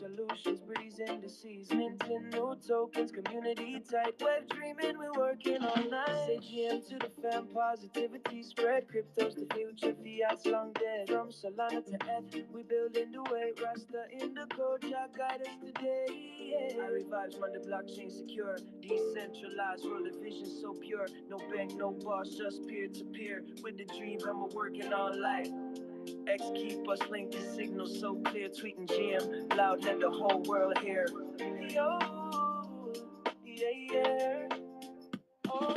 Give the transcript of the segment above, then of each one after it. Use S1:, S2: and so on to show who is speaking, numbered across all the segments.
S1: solutions, breezing the seas, minting new tokens, community tight, web dreaming, we're working all night. Say GM to the fam, positivity spread, crypto's the future, fiat's long dead. From Solana to ETH, we building the way, Rasta in the code, Jah guide us today. Yeah. I revives on the blockchain secure, decentralized, world of vision so pure. No bank, no boss, just peer to peer. With the dream, I'm working all life. X keep us linked, the signal so clear. Tweeting GM loud, let the whole world hear. Yo, yeah, yeah. Oh,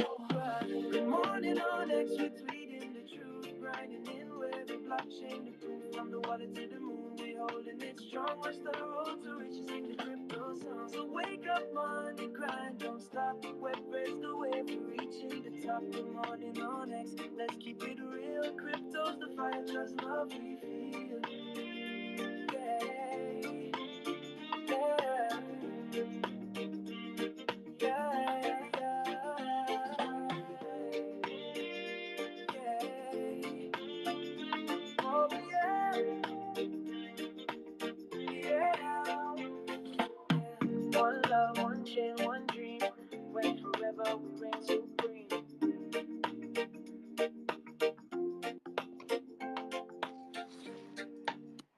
S1: good morning on X, we're tweeting the truth, grinding in with every blockchain, the proof from the water to the moon, we holding it strong. What's the road to riches in the crypto song? So wake up, Monday, grind, don't stop. Web raise the wave, we're reaching the top. Good morning on X, let's keep it real. Crypto's the fire, just love we feel. Yeah, yeah, yeah, yeah. Oh, yeah. One love, one chain, one dream. When forever we reign supreme.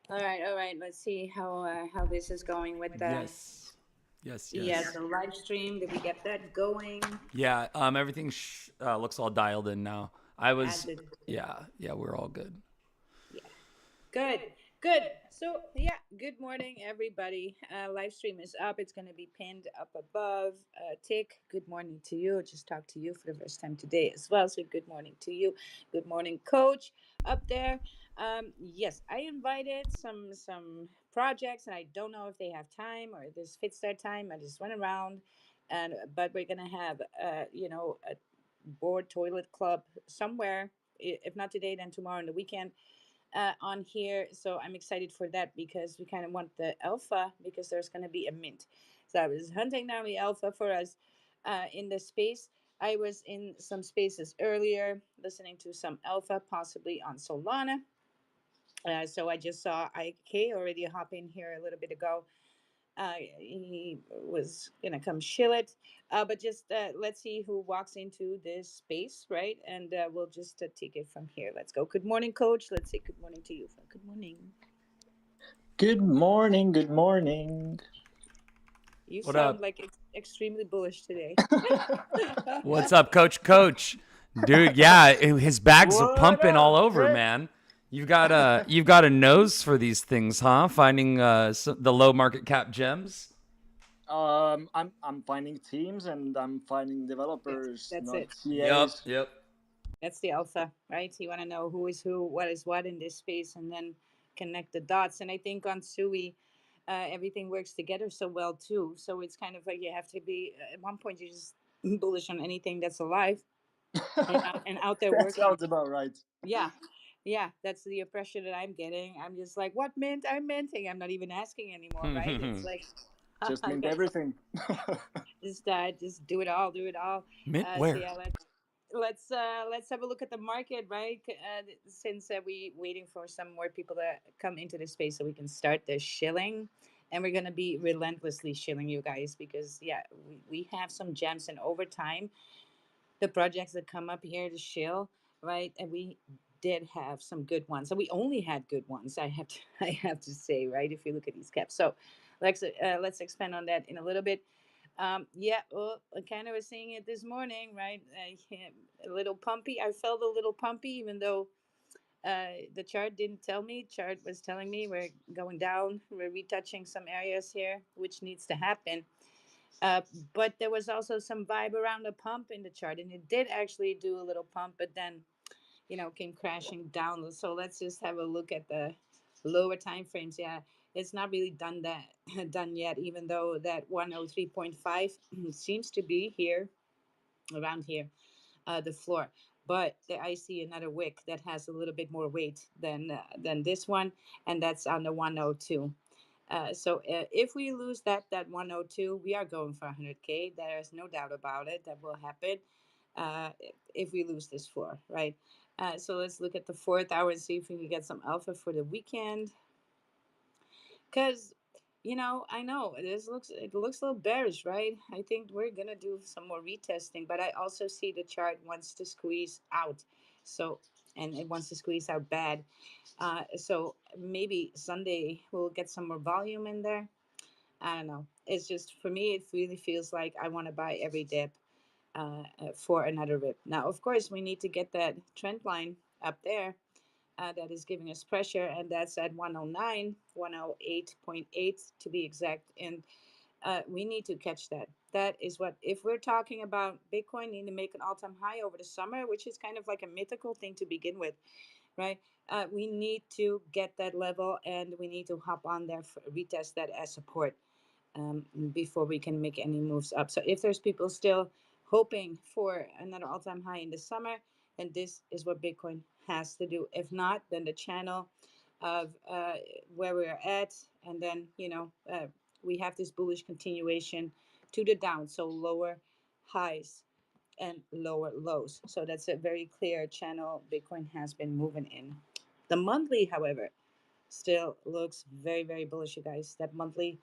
S2: All right. Let's see how this is going with the
S3: Yes. Yes,
S2: yes,
S3: yes.
S2: the live stream. Did we get that going?
S3: Yeah, everything looks all dialed in now. I was,
S2: Added.
S3: yeah, we're all good.
S2: Yeah. Good. Good. So yeah, good morning everybody. Live stream is up. It's gonna be pinned up above. Tick, good morning to you. Just talked to you for the first time today as well. So good morning to you. Good morning, coach, up there. Yes, I invited some projects and I don't know if they have time or this fits their time. I just went around and but we're gonna have a board toilet club somewhere. If not today, then tomorrow on the weekend on here. So I'm excited for that because we kind of want the alpha because there's going to be a mint. So I was hunting down the alpha for us in the space. I was in some spaces earlier listening to some alpha, possibly on Solana. So I just saw IK already hop in here a little bit ago. He was gonna come shill it, but just let's see who walks into this space, right? And we'll just take it from here. Let's go. Good morning, Coach. Let's say good morning to you. Good morning.
S4: Good morning, good morning.
S2: You
S3: What
S2: sound
S3: up?
S2: like extremely bullish today.
S3: What's up, Coach? Coach, dude, yeah, his bags are
S4: What
S3: pumping all
S4: up,
S3: over,
S4: Trick?
S3: man. You've got a nose for these things, huh? Finding the low market cap gems.
S4: I'm finding teams and I'm finding
S2: Yes,
S4: developers,
S2: that's
S4: not
S2: it.
S3: Yep,
S4: CAs.
S3: yep.
S2: That's the alpha, right? You want to know who is who, what is what in this space, and then connect the dots. And I think on Sui, everything works together so well too. So it's kind of like you have to be at one point you're just bullish on anything that's alive and out there
S4: That
S2: working.
S4: sounds about right.
S2: Yeah, yeah, that's the impression that I'm getting. I'm just like, what mint? I'm minting. I'm not even asking anymore, right? It's like,
S4: Just mint
S2: yes,
S4: everything.
S2: just do it all, do it all.
S3: Mint
S2: So
S3: where?
S2: yeah, let's have a look at the market, right? Since we waiting for some more people to come into the space so we can start the shilling. And we're gonna be relentlessly shilling you guys because yeah, we have some gems and over time the projects that come up here to shill, right? And we did have some good ones. So we only had good ones. I have to say, right? If you look at these caps, so let's expand on that in a little bit. Yeah, well, I kind of was saying it this morning, right? Yeah, a little pumpy. I felt a little pumpy, even though the chart didn't tell me. Chart was telling me we're going down. We're retouching some areas here, which needs to happen. Uh, but there was also some vibe around the pump in the chart, and it did actually do a little pump, but then came crashing down. So let's just have a look at the lower time frames. Yeah, it's not really done that done yet, even though that 103.5 seems to be here around here, the floor. But I see another wick that has a little bit more weight than this one, and that's on the 102. So if we lose that 102, we are going for 100K. There is no doubt about it. That will happen uh, if we lose this floor, right? So let's look at the fourth hour and see if we can get some alpha for the weekend. Because I know it looks a little bearish, right? I think we're gonna do some more retesting, but I also see the chart wants to squeeze out, so and it wants to squeeze out bad. So maybe Sunday we'll get some more volume in there. I don't know. It's just for me, it really feels like I want to buy every dip for another rip. Now, of course, we need to get that trend line up there that is giving us pressure, and that's at 109, 108.8 to be exact. And we need to catch that. That is what, if we're talking about Bitcoin needing to make an all time high over the summer, which is kind of like a mythical thing to begin with, right? We need to get that level and we need to hop on there, for, retest that as support before we can make any moves up. So if there's people still hoping for another all-time high in the summer, then this is what Bitcoin has to do. If not, then the channel of where we're at, and then we have this bullish continuation to the down, so lower highs and lower lows. So that's a very clear channel Bitcoin has been moving in. The monthly, however, still looks very, very bullish, you guys. That monthly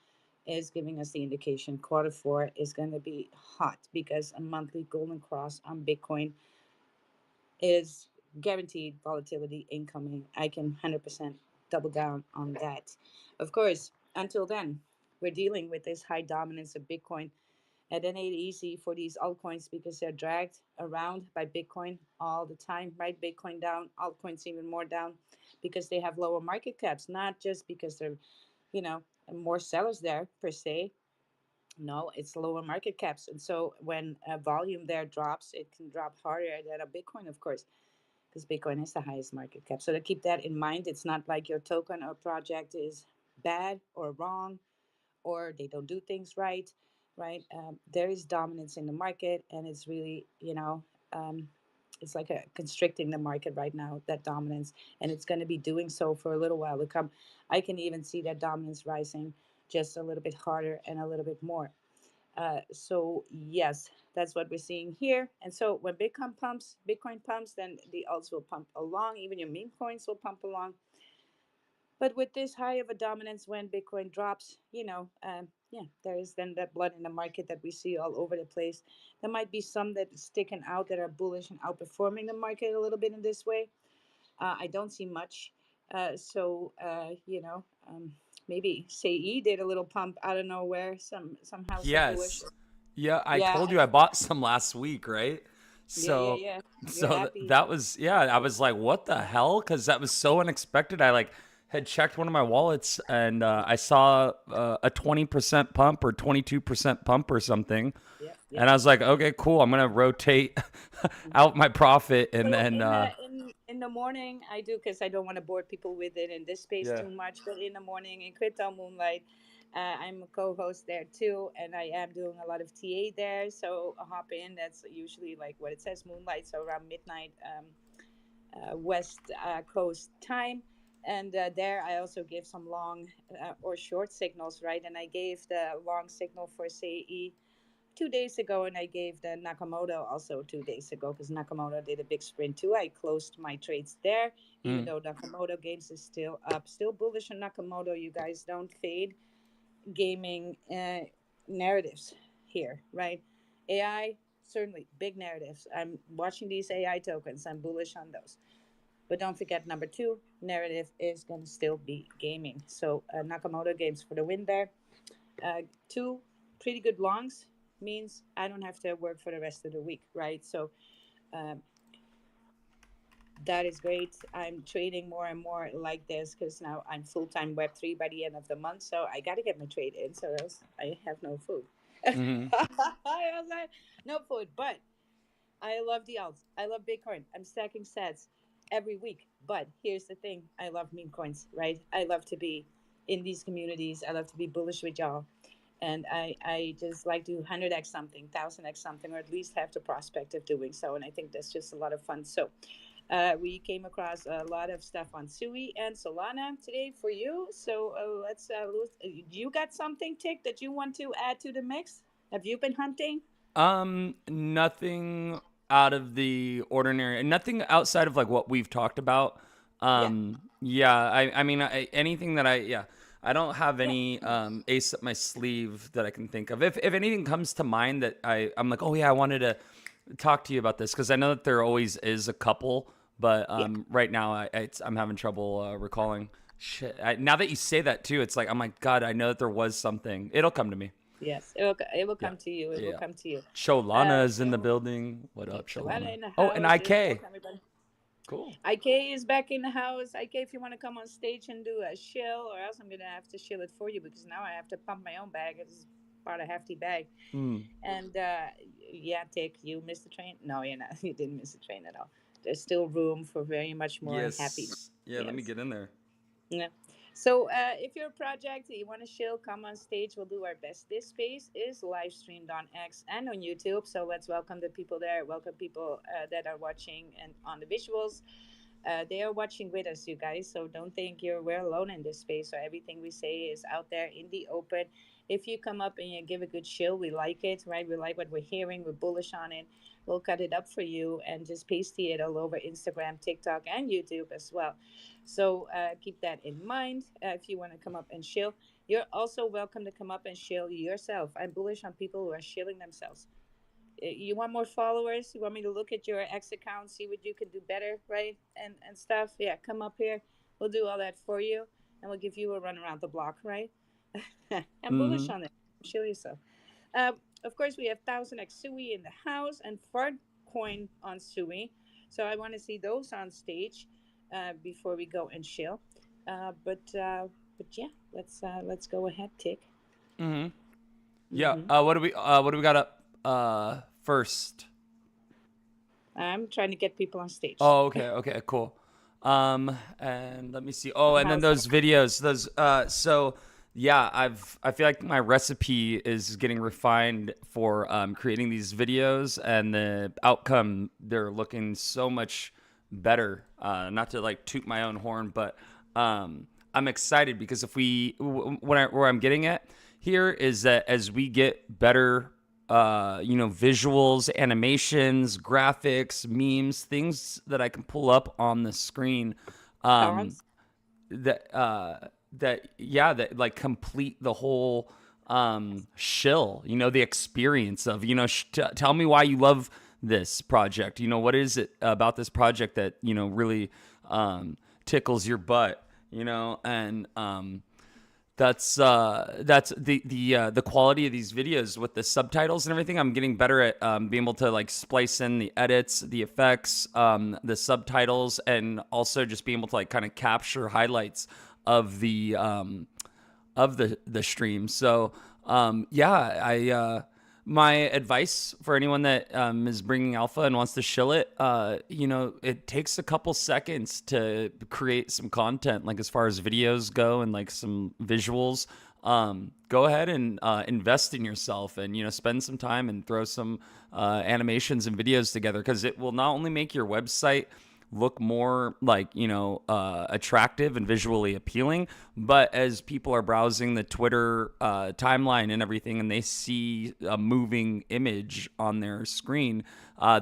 S2: is giving us the indication quarter 4 is going to be hot because a monthly golden cross on Bitcoin is guaranteed volatility incoming. I can 100% double down on that. Of course, until then, we're dealing with this high dominance of Bitcoin. And it ain't easy for these altcoins because they're dragged around by Bitcoin all the time, right? Bitcoin down, altcoins even more down because they have lower market caps, not just because they're, you know, more sellers there per se. No, it's lower market caps. And so when a volume there drops, it can drop harder than a Bitcoin, of course, because Bitcoin is the highest market cap. So to keep that in mind, it's not like your token or project is bad or wrong or they don't do things right, right? There is dominance in the market, and it's really, it's like a constricting the market right now, that dominance, and it's going to be doing so for a little while to come. I can even see that dominance rising just a little bit harder and a little bit more. So yes, that's what we're seeing here. And so when Bitcoin pumps, then the alts will pump along. Even your meme coins will pump along. But with this high of a dominance, when Bitcoin drops, yeah, there is then that blood in the market that we see all over the place. There might be some that sticking out that are bullish and outperforming the market a little bit in this way. I don't see much. Maybe Say did a little pump out of nowhere, somehow so bullish.
S3: Yes. Yeah, I
S2: Yeah,
S3: told you I bought some last week, right?
S2: yeah,
S3: So
S2: yeah. You're
S3: so
S2: happy.
S3: that was, yeah, I was like, what the hell? Cuz that was so unexpected. I like had checked one of my wallets and I saw a 20% pump or 22% pump or something.
S2: Yep,
S3: And
S2: yep.
S3: I was like, okay, cool. I'm going to rotate out my profit and
S2: So
S3: then
S2: in the morning I do, because I don't want to bore people with it in this space
S3: yeah.
S2: too much. But in the morning in Crypto Moonlight, I'm a co-host there too, and I am doing a lot of TA there. So a hop in. That's usually like what it says, Moonlight, so around midnight West Coast time. And there I also give some long or short signals, right? And I gave the long signal for CE 2 days ago, and I gave the Nakamoto also 2 days ago because Nakamoto did a big sprint too. I closed my trades there, even
S3: Mm.
S2: though Nakamoto Games is still up, still bullish on Nakamoto. You guys don't fade gaming narratives here, right? AI, certainly big narratives. I'm watching these AI tokens, I'm bullish on those. But don't forget, number two narrative is going to still be gaming. So Nakamoto Games for the win there. Two pretty good longs means I don't have to work for the rest of the week, right? So um, that is great. I'm trading more and more like this because now I'm full time Web3 by the end of the month. So I got to get my trade in, so else I have no food.
S3: Mhm.
S2: I was like, no food, but I love the alts. I love Bitcoin. I'm stacking sats every week. But here's the thing, I love meme coins, right? I love to be in these communities. I love to be bullish with y'all. And I just like to 100x something, 1000x something, or at least have the prospect of doing so. And I think that's just a lot of fun. So we came across a lot of stuff on Sui and Solana today for you. So let's you got something, Tick, that you want to add to the mix? Have you been hunting?
S3: Nothing out of the ordinary, and nothing outside of like what we've talked about.
S2: Yeah.
S3: Yeah, I mean, anything that yeah, I don't have any ace up my sleeve that I can think of. If anything comes to mind that I'm like, oh yeah, I wanted to talk to you about this, because I know that there always is a couple, but
S2: Yeah.
S3: right now I'm having trouble recalling. Shit. Now that you say that too, it's like, oh my god, I know that there was something. It'll come to me.
S2: Yes, it will
S3: Yeah.
S2: come to you. It will
S3: Yeah.
S2: come to you.
S3: Sholana is in the
S2: So
S3: building. What up,
S2: Joanna
S3: Sholana?
S2: in the
S3: Oh, and
S2: house.
S3: IK.
S2: Welcome everybody.
S3: Cool.
S2: IK is back in the house. IK, if you want to come on stage and do a shill, or else I'm gonna have to shill it for you because now I have to pump my own bag. It's about a hefty bag.
S3: Mm.
S2: And yeah, Tick, you missed the train. No, you're not. You didn't miss the train at all. There's still room for very much more happiness.
S3: Yes. Yeah, let me
S2: Yes.
S3: get in there.
S2: Yeah. So if you're a project, you want to chill, come on stage. We'll do our best. This space is live streamed on X and on YouTube. So let's welcome the people there. Welcome people that are watching and on the visuals. They are watching with us, you guys. So don't think we're alone in this space. So everything we say is out there in the open. If you come up and you give a good chill, we like it, right? We like what we're hearing. We're bullish on it. We'll cut it up for you and just pasty it all over Instagram, TikTok, and YouTube as well. So keep that in mind if you want to come up and chill. You're also welcome to come up and chill yourself. I'm bullish on people who are chilling themselves. You want more followers? You want me to look at your X account, see what you can do better, right? And stuff. Yeah, come up here. We'll do all that for you, and we'll give you a run around the block, right? I'm bullish
S3: Mm-hmm.
S2: on it. Show yourself. Uh, of course, we have 1000x Sui in the house and Fart Coin on Sui. So I want to see those on stage before we go and chill. But yeah, let's go ahead, Tick.
S3: Mm-hmm. Yeah.
S2: Mm-hmm.
S3: What do we got up first?
S2: I'm trying to get people on stage.
S3: Oh, okay. Okay, cool. And let me see. Oh, and then
S2: How's that?
S3: those videos, those so yeah, I feel like my recipe is getting refined for creating these videos, and the outcome, they're looking so much better. Not to like toot my own horn, but I'm excited because if we where I'm getting at here is that as we get better visuals, animations, graphics, memes, things that I can pull up on the screen, um,
S2: Thoughts?
S3: that like complete the whole shill, the experience of, tell me why you love this project. What is it about this project that, really tickles your butt, and that's the quality of these videos with the subtitles and everything. I'm getting better at being able to like splice in the edits, the effects, the subtitles, and also just being able to like kind of capture highlights of the stream. So yeah, my advice for anyone that is bringing alpha and wants to shill it, it takes a couple seconds to create some content, like as far as videos go and like some visuals. Go ahead and invest in yourself, and spend some time and throw some animations and videos together, because it will not only make your website look more like attractive and visually appealing, but as people are browsing the Twitter timeline and everything, and they see a moving image on their screen,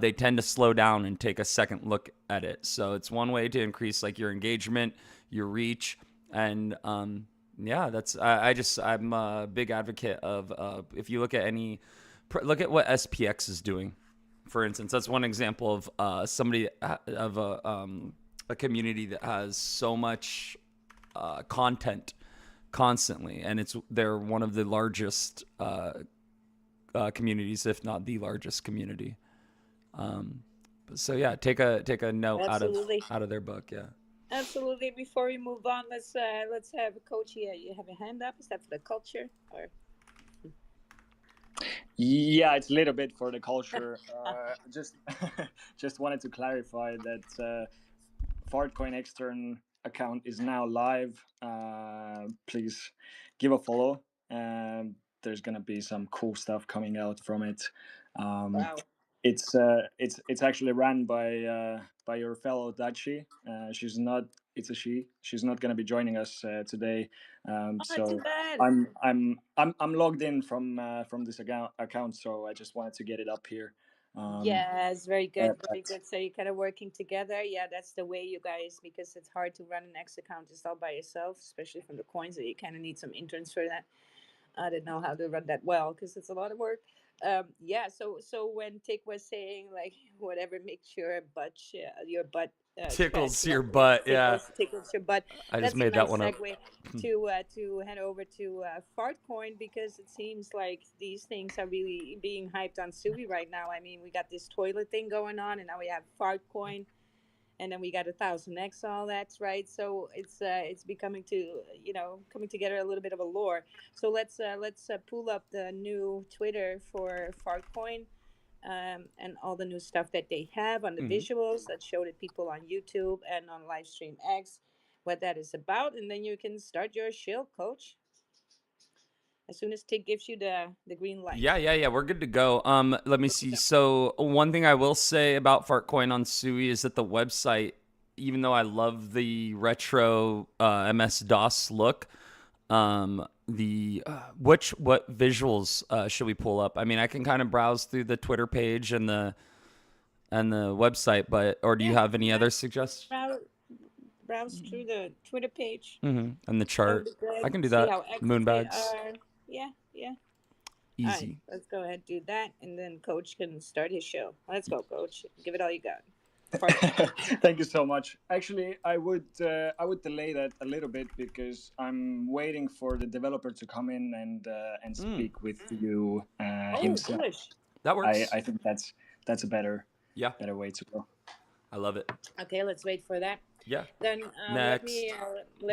S3: they tend to slow down and take a second look at it. So it's one way to increase like your engagement, your reach, and yeah, I'm a big advocate of if you look at what SPX is doing, for instance. That's one example of somebody of a community that has so much content constantly, and they're one of the largest communities, if not the largest community. So yeah, take a note
S2: Absolutely.
S3: out of their book. Yeah.
S2: Absolutely. Before we move on, let's have a coach here. You have your hand up. Is that for the culture or?
S4: Yeah, it's a little bit for the culture. Just just wanted to clarify that Fartcoin extern account is now live. Please give a follow. There's gonna be some cool stuff coming out from it. Um,
S2: Wow.
S4: it's actually ran by your fellow Dachi. She's not. It's a she. She's not gonna be joining us today.
S2: Oh, too
S4: So
S2: bad.
S4: I'm logged in from this account. So I just wanted to get it up here. Um,
S2: Yes, very good, very
S4: but
S2: good. So you're kind of working together. Yeah, that's the way, you guys, because it's hard to run an X account just all by yourself, especially from the coins. That you kind of need some interns for that. I didn't know how to run that well because it's a lot of work. Yeah. So when Tick was saying like whatever makes your butt scratch,
S3: Tickles your
S2: right?
S3: butt. Yeah.
S2: Tickles your butt.
S3: I just
S2: That's a
S3: made that
S2: nice
S3: one up.
S2: segue to head over to Fartcoin, because it seems like these things are really being hyped on Subi right now. I mean, we got this toilet thing going on, and now we have Fartcoin, and then we got 1,000x, all that's right. So it's becoming to, coming together a little bit of a lore. So let's pull up the new Twitter for Fartcoin, and all the new stuff that they have on the
S3: Mhm.
S2: visuals that show the people on YouTube and on Livestream X what that is about, and then you can start your shill, coach, as soon as Tig gives you the green
S3: Yeah,
S2: light.
S3: yeah, yeah. We're good to go. Let me see.
S2: So,
S3: So one thing I will say about Fartcoin on Sui is that the website, even though I love the retro MS DOS look, the what visuals should we pull up? I mean, I can kind of browse through the Twitter page and the website, but or do you
S2: yeah,
S3: have any
S2: yeah.
S3: other suggestions?
S2: Browse, browse through the Twitter page.
S3: And the
S2: That would
S3: chart,
S2: be good.
S3: I can do
S2: See
S3: that.
S2: how active they
S3: Moonbags,
S2: are. Yeah, yeah. All right,
S3: easy.
S2: let's go ahead and do that, and then Coach can start his show. Let's go, Coach. Give it all you got. Fartcoin.
S4: thank you so much. Actually, I would delay that a little bit because I'm waiting for the developer to come in and speak with you
S2: Oh,
S4: himself.
S2: bullish.
S3: That
S4: I
S3: works.
S4: I think that's a
S3: Yeah,
S4: better way to go.
S3: I love it.
S2: Okay, let's wait for that.
S3: Yeah.
S2: Then
S3: Next.
S2: let
S3: I'm
S2: me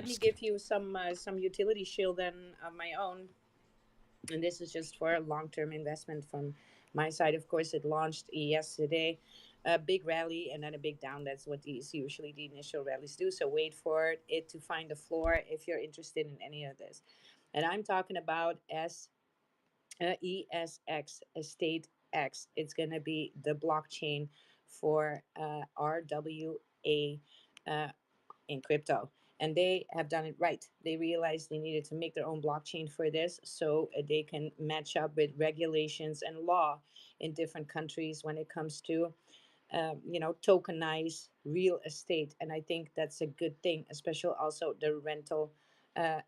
S3: just kidding.
S2: give you some utility shield then of my own, and this is just for a long term investment from my side. Of course, it launched yesterday, a big rally and then a big down. That's what these usually the initial rallies do. So wait for it to find the floor if you're interested in any of this. And I'm talking about ESX Estate X. It's going to be the blockchain for RWA uh, in crypto. And they have done it right. They realized they needed to make their own blockchain for this so they can match up with regulations and law in different countries when it comes to tokenize real estate. And I think that's a good thing, especially also the rental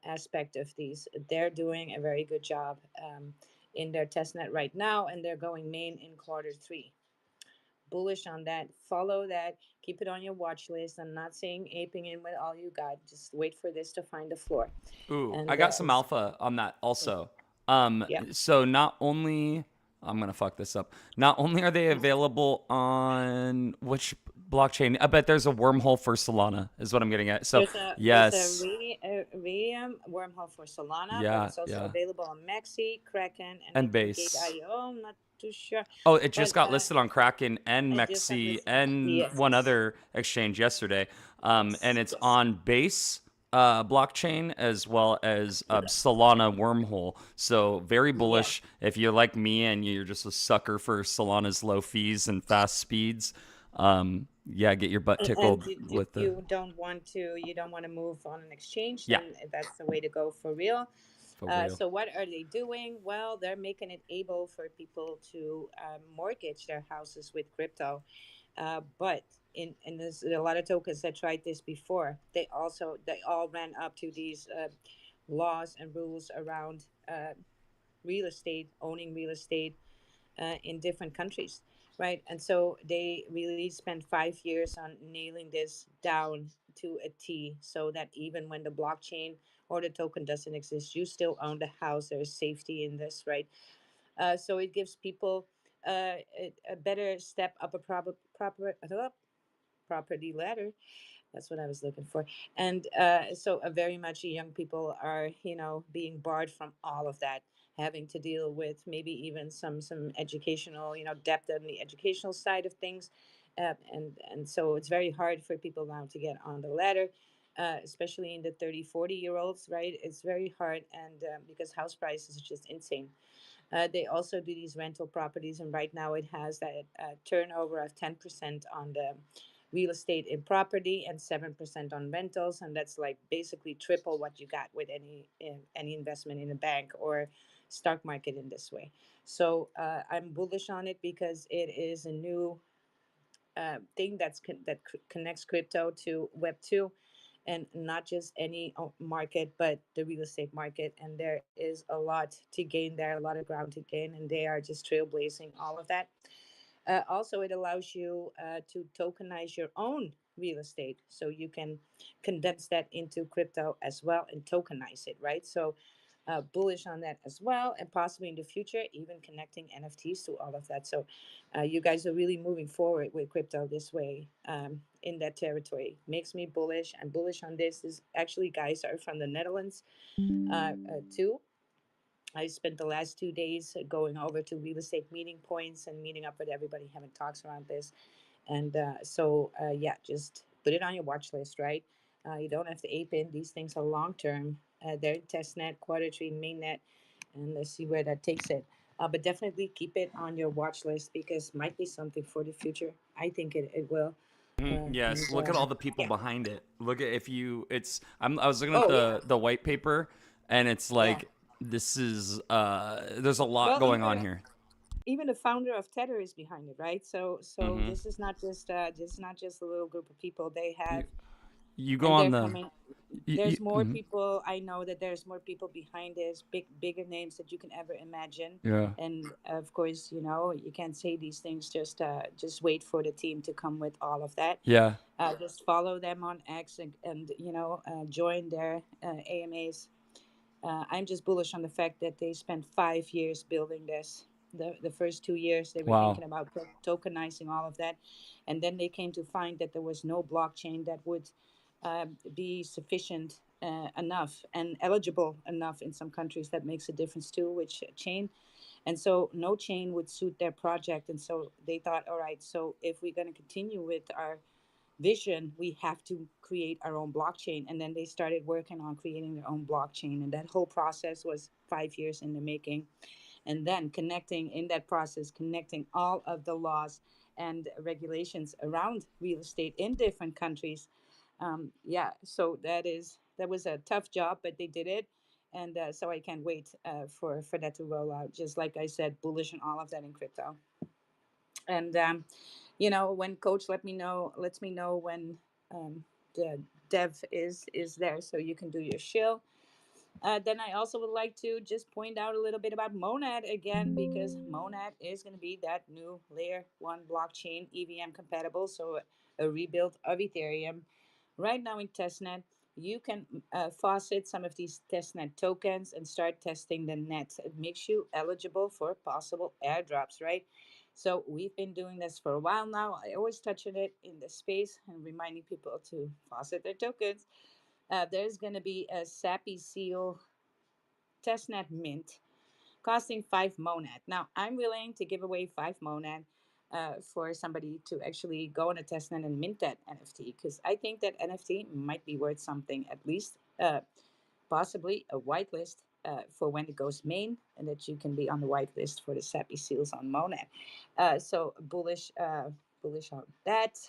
S2: aspect of these. They're doing a very good job in their testnet right now, and they're going main in quarter 3. Bullish on that. Follow that. Keep it on your watch list. I'm not saying aping in with all you got. Just wait for this to find the floor.
S3: Ooh, I
S2: And
S3: got some alpha on that also.
S2: yeah,
S3: So not only I'm gonna fuck this up. Not only are they available on which blockchain, I bet there's a wormhole for Solana, is what I'm getting at. So
S2: there's a
S3: yes,
S2: Radium wormhole for Solana, but
S3: yeah,
S2: it's also
S3: yeah,
S2: available on Maxi, Kraken, and I
S3: and
S2: think
S3: base.
S2: Gate.io. I'm not too sure,
S3: Oh, it just
S2: but
S3: got listed on Kraken and
S2: I just have
S3: Mexi
S2: listened.
S3: and
S2: Yes,
S3: one
S2: yes,
S3: other exchange yesterday. And
S2: yes,
S3: it's
S2: yes.
S3: on Base blockchain as well as
S2: Yeah.
S3: Solana wormhole. So very
S2: Yeah.
S3: bullish. If you're like me and you're just a sucker for Solana's low fees and fast speeds, yeah, get your butt
S2: And
S3: tickled with the
S2: you don't want to move on an exchange,
S3: yeah,
S2: then that's the way to go for real.
S3: for real.
S2: So what are they doing? Well, they're making it able for people to mortgage their houses with crypto. But in there's a lot of tokens that tried this before. They all ran up to these laws and rules around real estate, owning real estate in different countries, right? And so they really spent 5 years on nailing this down to a T, so that even when the blockchain or the token doesn't exist, you still own the house. There's safety in this, right? So it gives people a better step up a property ladder. That's what I was looking for. And so very much young people are, being barred from all of that, having to deal with maybe even some educational, depth on the educational side of things. And so it's very hard for people now to get on the ladder. Especially in the 30, 40-year olds, right? It's very hard. And because house prices are just insane. They also do these rental properties, and right now it has that turnover of 10% on the real estate in property and 7% on rentals, and that's like basically triple what you got with any investment in a bank or stock market in this way. So I'm bullish on it because it is a new thing that connects crypto to Web 2, and not just any market, but the real estate market. And there is a lot to gain there, a lot of ground to gain, and they are just trailblazing all of that. Also, it allows you to tokenize your own real estate, so you can condense that into crypto as well and tokenize it, right? So bullish on that as well, and possibly in the future even connecting NFTs to all of that. So you guys are really moving forward with crypto this way, in that territory. Makes me bullish. I'm bullish on this. This actually guys are from the Netherlands too. I spent the last 2 days going over to real estate meeting points and meeting up with everybody, having talks around this. And yeah, just put it on your watch list, right? You don't have to ape in. These things are long term. They're testnet, quarter tree, mainnet, and let's see where that takes it. But definitely keep it on your watch list because might be something for the future. I think it will.
S3: Yes,
S2: And
S3: look at all the people
S2: yeah.
S3: behind it. Look at if you it's I was looking at
S2: Oh yeah,
S3: the white paper, and it's
S2: yeah.
S3: like this is there's a lot
S2: Well,
S3: going on here.
S2: even the founder of Tether is behind it, right? So
S3: Mhm.
S2: this is not just a little group of people. They
S3: You,
S2: have,
S3: you go
S2: and
S3: on
S2: they're
S3: the
S2: coming.
S3: you,
S2: There's more
S3: mhm.
S2: people. I know that there's more people behind this, bigger names that you can ever imagine.
S3: Yeah.
S2: And of course, you can't say these things. Just wait for the team to come with all of that.
S3: Yeah.
S2: Just follow them on X, and join their AMAs. I'm just bullish on the fact that they spent 5 years building this. The first 2 years they were
S3: Wow.
S2: thinking about tokenizing all of that, and then they came to find that there was no blockchain that would be sufficient enough and eligible enough in some countries. That makes a difference too, which chain. And so no chain would suit their project. And so they thought, all right, so if we're going to continue with our vision, we have to create our own blockchain. And then they started working on creating their own blockchain. And that whole process was 5 years in the making. And then connecting in that process, connecting all of the laws and regulations around real estate in different countries. Yeah, so that was a tough job, but they did it. And so I can't wait for that to roll out. Just like I said, bullish on all of that in crypto. And when coach lets me know when the dev is there, so you can do your shill. Then I also would like to just point out a little bit about Monad again, because Monad is going to be that new layer 1 blockchain, EVM compatible, so a rebuild of Ethereum. Right now in testnet, you can faucet some of these testnet tokens and start testing the net. It makes you eligible for possible airdrops, right? So we've been doing this for a while now. I always touch on it in the space and reminding people to faucet their tokens. There's going to be a Sappy Seal testnet mint costing 5 monad. Now, I'm willing to give away 5 monad for somebody to actually go on a testnet and mint that NFT, because I think that NFT might be worth something, at least possibly a whitelist for when it goes main, and that you can be on the whitelist for the Sappy Seals on Monad. So bullish on that.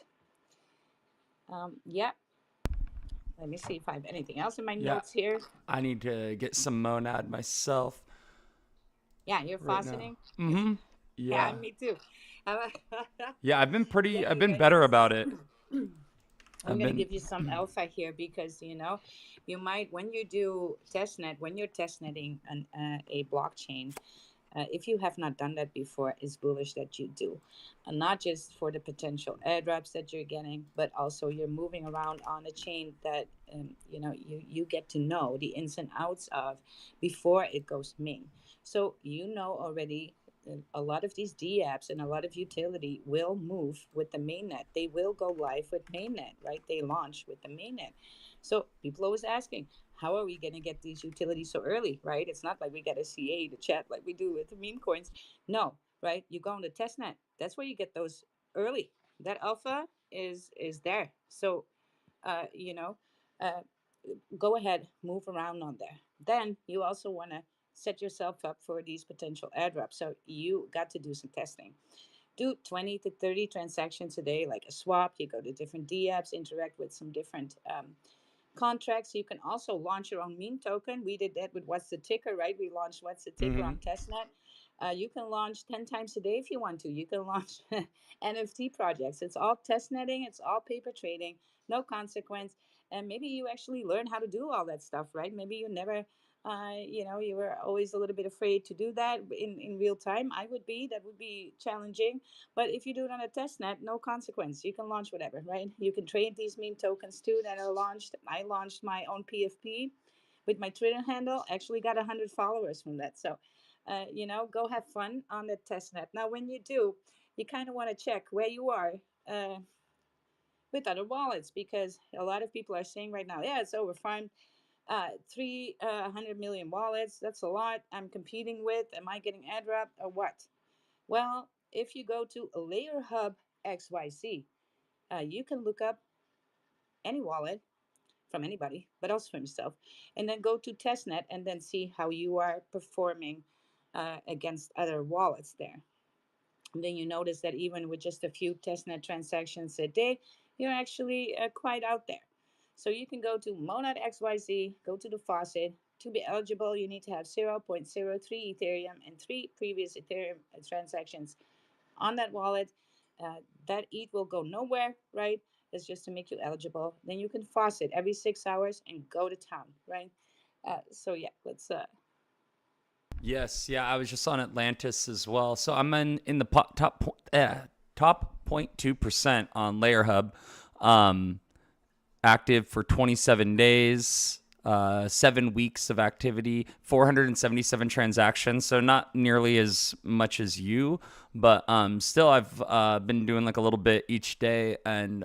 S2: Yeah, let me see if I have anything else in my
S3: Yeah.
S2: notes here.
S3: I need to get some monad myself
S2: Yeah, you're
S3: right now.
S2: fauceting.
S3: Mhm.
S2: Yeah,
S3: Yeah.
S2: me too.
S3: Yeah,
S2: Yeah,
S3: I've
S2: you
S3: been
S2: guys.
S3: better about it.
S2: I'm
S3: I've
S2: gonna
S3: been
S2: give you some alpha here, because you might, when you do testnet, when you're testnetting a blockchain, if you have not done that before, it's bullish that you do. And not just for the potential airdrops that you're getting, but also you're moving around on a chain that you get to know the ins and outs of before it goes main. So already, a lot of these D apps and a lot of utility will move with the mainnet. They will go live with mainnet, right? They launch with the mainnet. So people always asking, how are we going to get these utilities so early, right? It's not like we get a CA to chat like we do with the meme coins. No, right? You go on the testnet. That's where you get those early. That alpha is there. So, uh, you know, uh, go ahead, move around on there. Then you also want to set yourself up for these potential airdrops. So you got to do some testing. Do 20 to 30 transactions a day, like a swap. You go to different D apps, interact with some different contracts. You can also launch your own meme token. We did that with What's the Ticker, right? We launched What's the Ticker
S3: Mm-hmm.
S2: on testnet. You can launch 10 times a day if you want to. You can launch NFT projects. It's all testnetting, it's all paper trading, no consequence. And maybe you actually learn how to do all that stuff, right? Maybe you never, you were always a little bit afraid to do that in real time. I would be, that would be challenging. But if you do it on a test net, no consequence. You can launch whatever, right? You can trade these meme tokens too that are launched. I launched my own PFP with my Twitter handle. Actually got 100 followers from that. So, go have fun on the test net. Now, when you do, you kind of want to check where you are uh, with other wallets, because a lot of people are saying right now, yeah, it's overfarmed. 300 million wallets, that's a lot. I'm competing with. Am I getting airdrop or what? Well, if you go to Layer Hub XYZ, you can look up any wallet from anybody, but also from yourself, and then go to testnet and then see how you are performing against other wallets there. And then you notice that even with just a few testnet transactions a day, you're actually quite out there. So you can go to Monad XYZ, go to the faucet. To be eligible, you need to have 0.03 Ethereum and 3 previous Ethereum transactions on that wallet. That ETH will go nowhere, right? It's just to make you eligible. Then you can faucet every 6 hours and go to town, right? So yeah, let's.
S3: Yes, yeah, I was just on Atlantis as well. So I'm in the top 0.2% on Layer Hub. Active for 27 days, 7 weeks of activity, 477 transactions. So not nearly as much as you, but still I've been doing like a little bit each day. And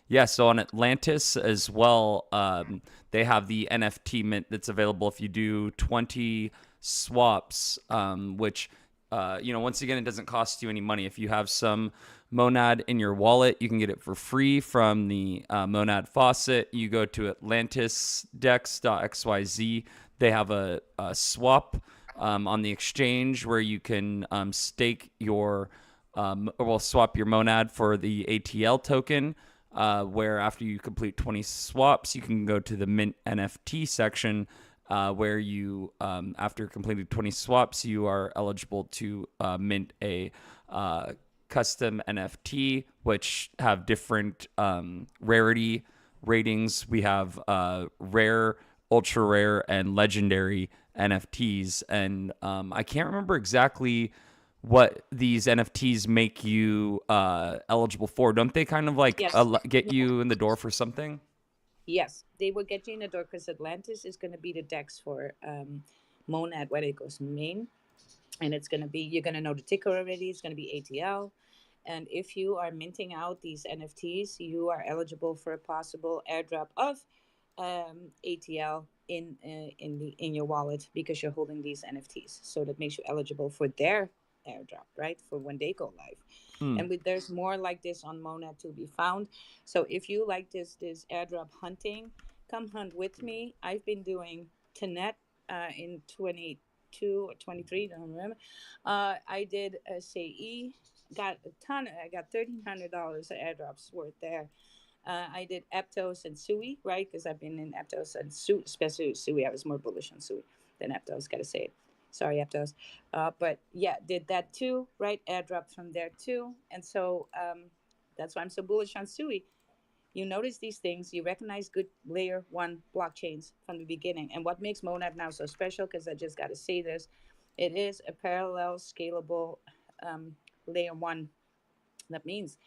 S3: yeah, so on Atlantis as well, they have the NFT mint that's available if you do 20 swaps, which once again, it doesn't cost you any money. If you have some Monad in your wallet, you can get it for free from the Monad faucet. You go to atlantisdex.xyz. They have a swap on the exchange where you can stake your, swap your Monad for the ATL token. Where after you complete 20 swaps, you can go to the Mint NFT section, where you, after completing 20 swaps, you are eligible to mint a custom NFT, which have different rarity ratings. We have rare, ultra rare, and legendary NFTs. And I can't remember exactly what these NFTs make you eligible for. Don't they kind of like
S2: Yes.
S3: get you in the door for something?
S2: Yes, they will get you in the door because Atlantis is going to be the DEX for Monad, where it goes main. And it's going to be, you're going to know the ticker already. It's going to be ATL. And if you are minting out these NFTs, you are eligible for a possible airdrop of ATL in your wallet because you're holding these NFTs. So that makes you eligible for their airdrop, right? For when they go live. And there's more like this on Monad to be found. So if you like this airdrop hunting, come hunt with me. I've been doing Tenet in 22 or 23, don't remember. I did a CE, got a ton. I got $1,300 of airdrops worth there. I did Aptos and Sui, right? Because I've been in Aptos and Sui, especially Sui. I was more bullish on Sui than Aptos, gotta say it. Sorry, Aptos. But yeah, did that too, right? Airdrop from there too. And so that's why I'm so bullish on Sui. You notice these things, you recognize good layer one blockchains from the beginning. And what makes Monad now so special, because I just gotta say this, it is a parallel scalable layer one. That means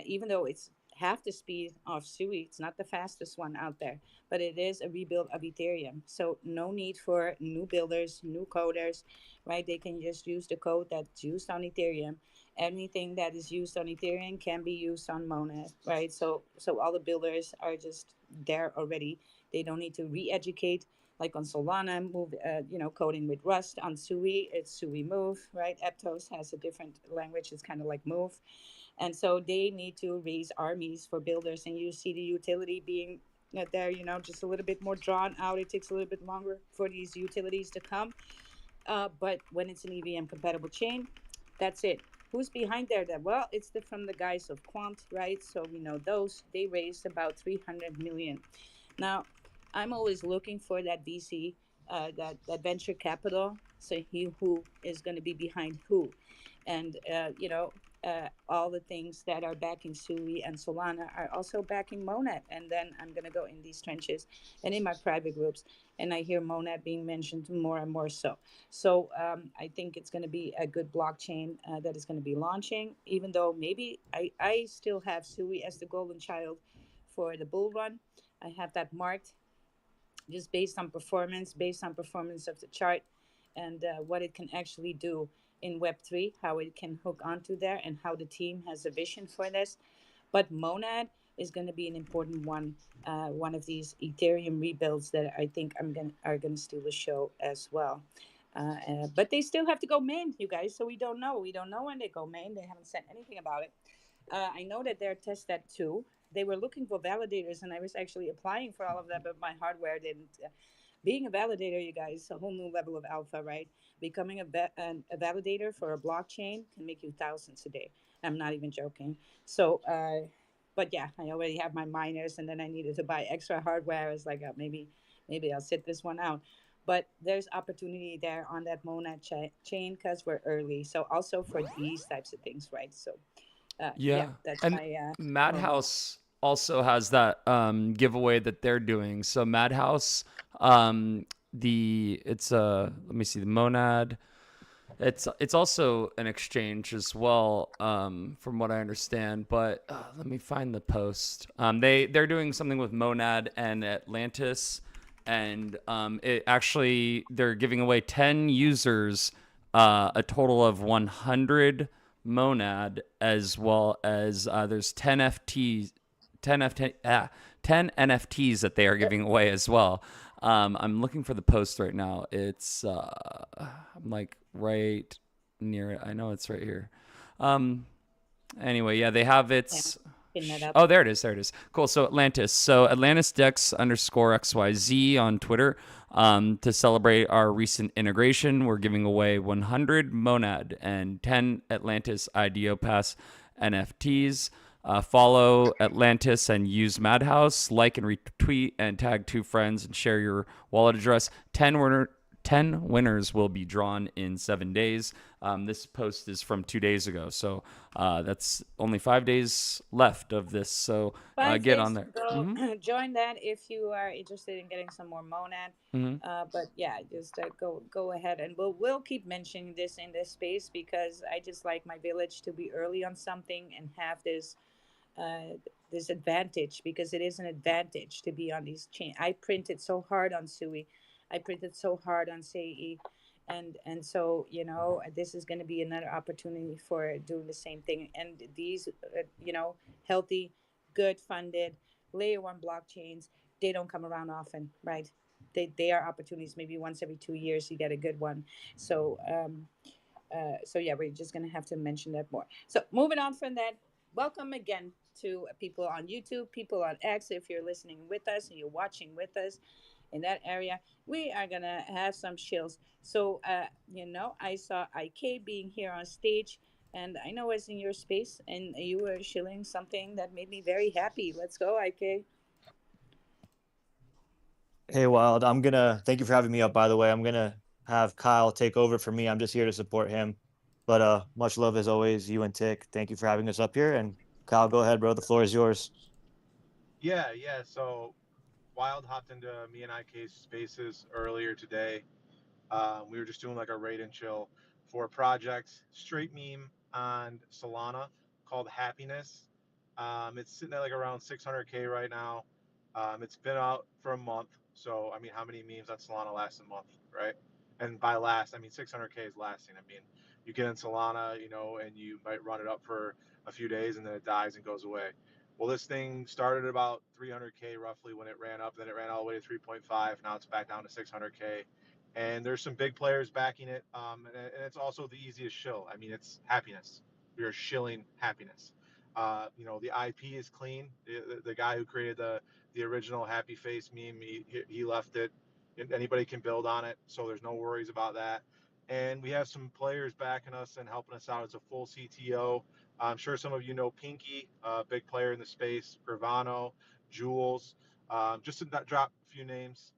S2: even though it's half the speed of Sui, it's not the fastest one out there, but it is a rebuild of Ethereum. So no need for new builders, new coders, right? They can just use the code that's used on Ethereum. Anything that is used on Ethereum can be used on Monad, right? So all the builders are just there already. They don't need to re-educate. Like on Solana, move, coding with Rust. On Sui, it's Sui Move, right? Aptos has a different language. It's kind of like Move. And so they need to raise armies for builders. And you see the utility being there, just a little bit more drawn out. It takes a little bit longer for these utilities to come. But when it's an EVM compatible chain, that's it. Who's behind there then? Well, it's from the guys of Quant, right? So we know those. They raised about 300 million. Now, I'm always looking for that VC, that venture capital. So he who is going to be behind who, and all the things that are backing Sui and Solana are also backing Monad. And then I'm going to go in these trenches and in my private groups, and I hear Monad being mentioned more and more. So I think it's going to be a good blockchain that is going to be launching. Even though maybe I still have Sui as the golden child for the bull run. I have that marked just based on performance of the chart, and what it can actually do in Web3, how it can hook onto there, and how the team has a vision for this. But Monad is going to be an important one of these Ethereum rebuilds that I think are going to steal the show as well. But they still have to go main, you guys. So we don't know. We don't know when they go main. They haven't said anything about it. I know that they're tested too. They were looking for validators, and I was actually applying for all of that, but my hardware didn't. Being a validator, you guys, a whole new level of alpha, right? Becoming a validator for a blockchain can make you thousands a day. I'm not even joking. But yeah, I already have my miners, and then I needed to buy extra hardware. I was like, maybe I'll sit this one out. But there's opportunity there on that Monad chain because we're early. So also for these types of things, right? So yeah,
S3: Yeah.
S2: that's
S3: And
S2: my moment.
S3: Madhouse also has that giveaway that they're doing. So Madhouse, the it's let me see the Monad. It's also an exchange as well, from what I understand. But let me find the post. They're doing something with Monad and Atlantis, and it actually they're giving away 10 users, a total of 100 Monad, as well as there's 10 FT, 10 NFTs that they are giving away as well. I'm looking for the post right now. It's I'm like right near it. I know it's right here. Um, anyway, yeah, they have
S2: Yeah,
S3: its.
S2: pin that up.
S3: Oh, there it is. There it is. Cool. So Atlantis. So Atlantis Dex underscore XYZ on Twitter. To celebrate our recent integration, we're giving away 100 Monad and 10 Atlantis IDO Pass NFTs. Follow Atlantis and use Madhouse. Like and retweet and tag 2 friends and share your wallet address. 10 winners will be drawn in 7 days. This post is from 2 days ago, so that's only 5 days left of this. So
S2: Five
S3: get
S2: days
S3: on
S2: to
S3: there.
S2: go. Join that if you are interested in getting some more Monad. But yeah, just go ahead, and we'll keep mentioning this in this space because I just like my village to be early on something and have uh, this advantage, because it is an advantage to be on these chain. I printed so hard on Sui, I printed so hard on Sei, and so this is going to be another opportunity for doing the same thing. And these healthy, good funded layer one blockchains, they don't come around often, right? They are opportunities. Maybe once every 2 years you get a good one. So yeah, we're just gonna have to mention that more. So moving on from that, welcome again to people on YouTube, people on X. If you're listening with us and you're watching with us in that area, we are gonna have some shills. So I saw IK being here on stage, and I know it's in your space, and you were shilling something that made me very happy. Let's go, IK.
S5: Hey, Wild. I'm gonna thank you for having me up, by the way. I'm gonna have Kyle take over for me. I'm just here to support him. But much love as always, you and Tick. Thank you for having us up here. And Kyle, go ahead, bro. The floor is yours.
S6: Yeah. So Wild hopped into me and IK's spaces earlier today. We were just doing like a raid and chill for a project, straight meme on Solana called Happiness. It's sitting at like around 600K right now. It's been out for a month. So, I mean, how many memes on Solana last a month, right? And by last, I mean 600K is lasting. I mean, you get in Solana, and you might run it up for a few days and then it dies and goes away. Well, this thing started at about 300K roughly when it ran up, then it ran all the way to 3.5. Now it's back down to 600K, and there's some big players backing it. And it's also the easiest shill. I mean, it's happiness. You're shilling happiness. The IP is clean. The guy who created the original happy face meme, he left it. Anybody can build on it, so there's no worries about that. And we have some players backing us and helping us out. It's a full CTO. I'm sure some of you know Pinky, a big player in the space, Gravano, Jules. Just to drop a few names,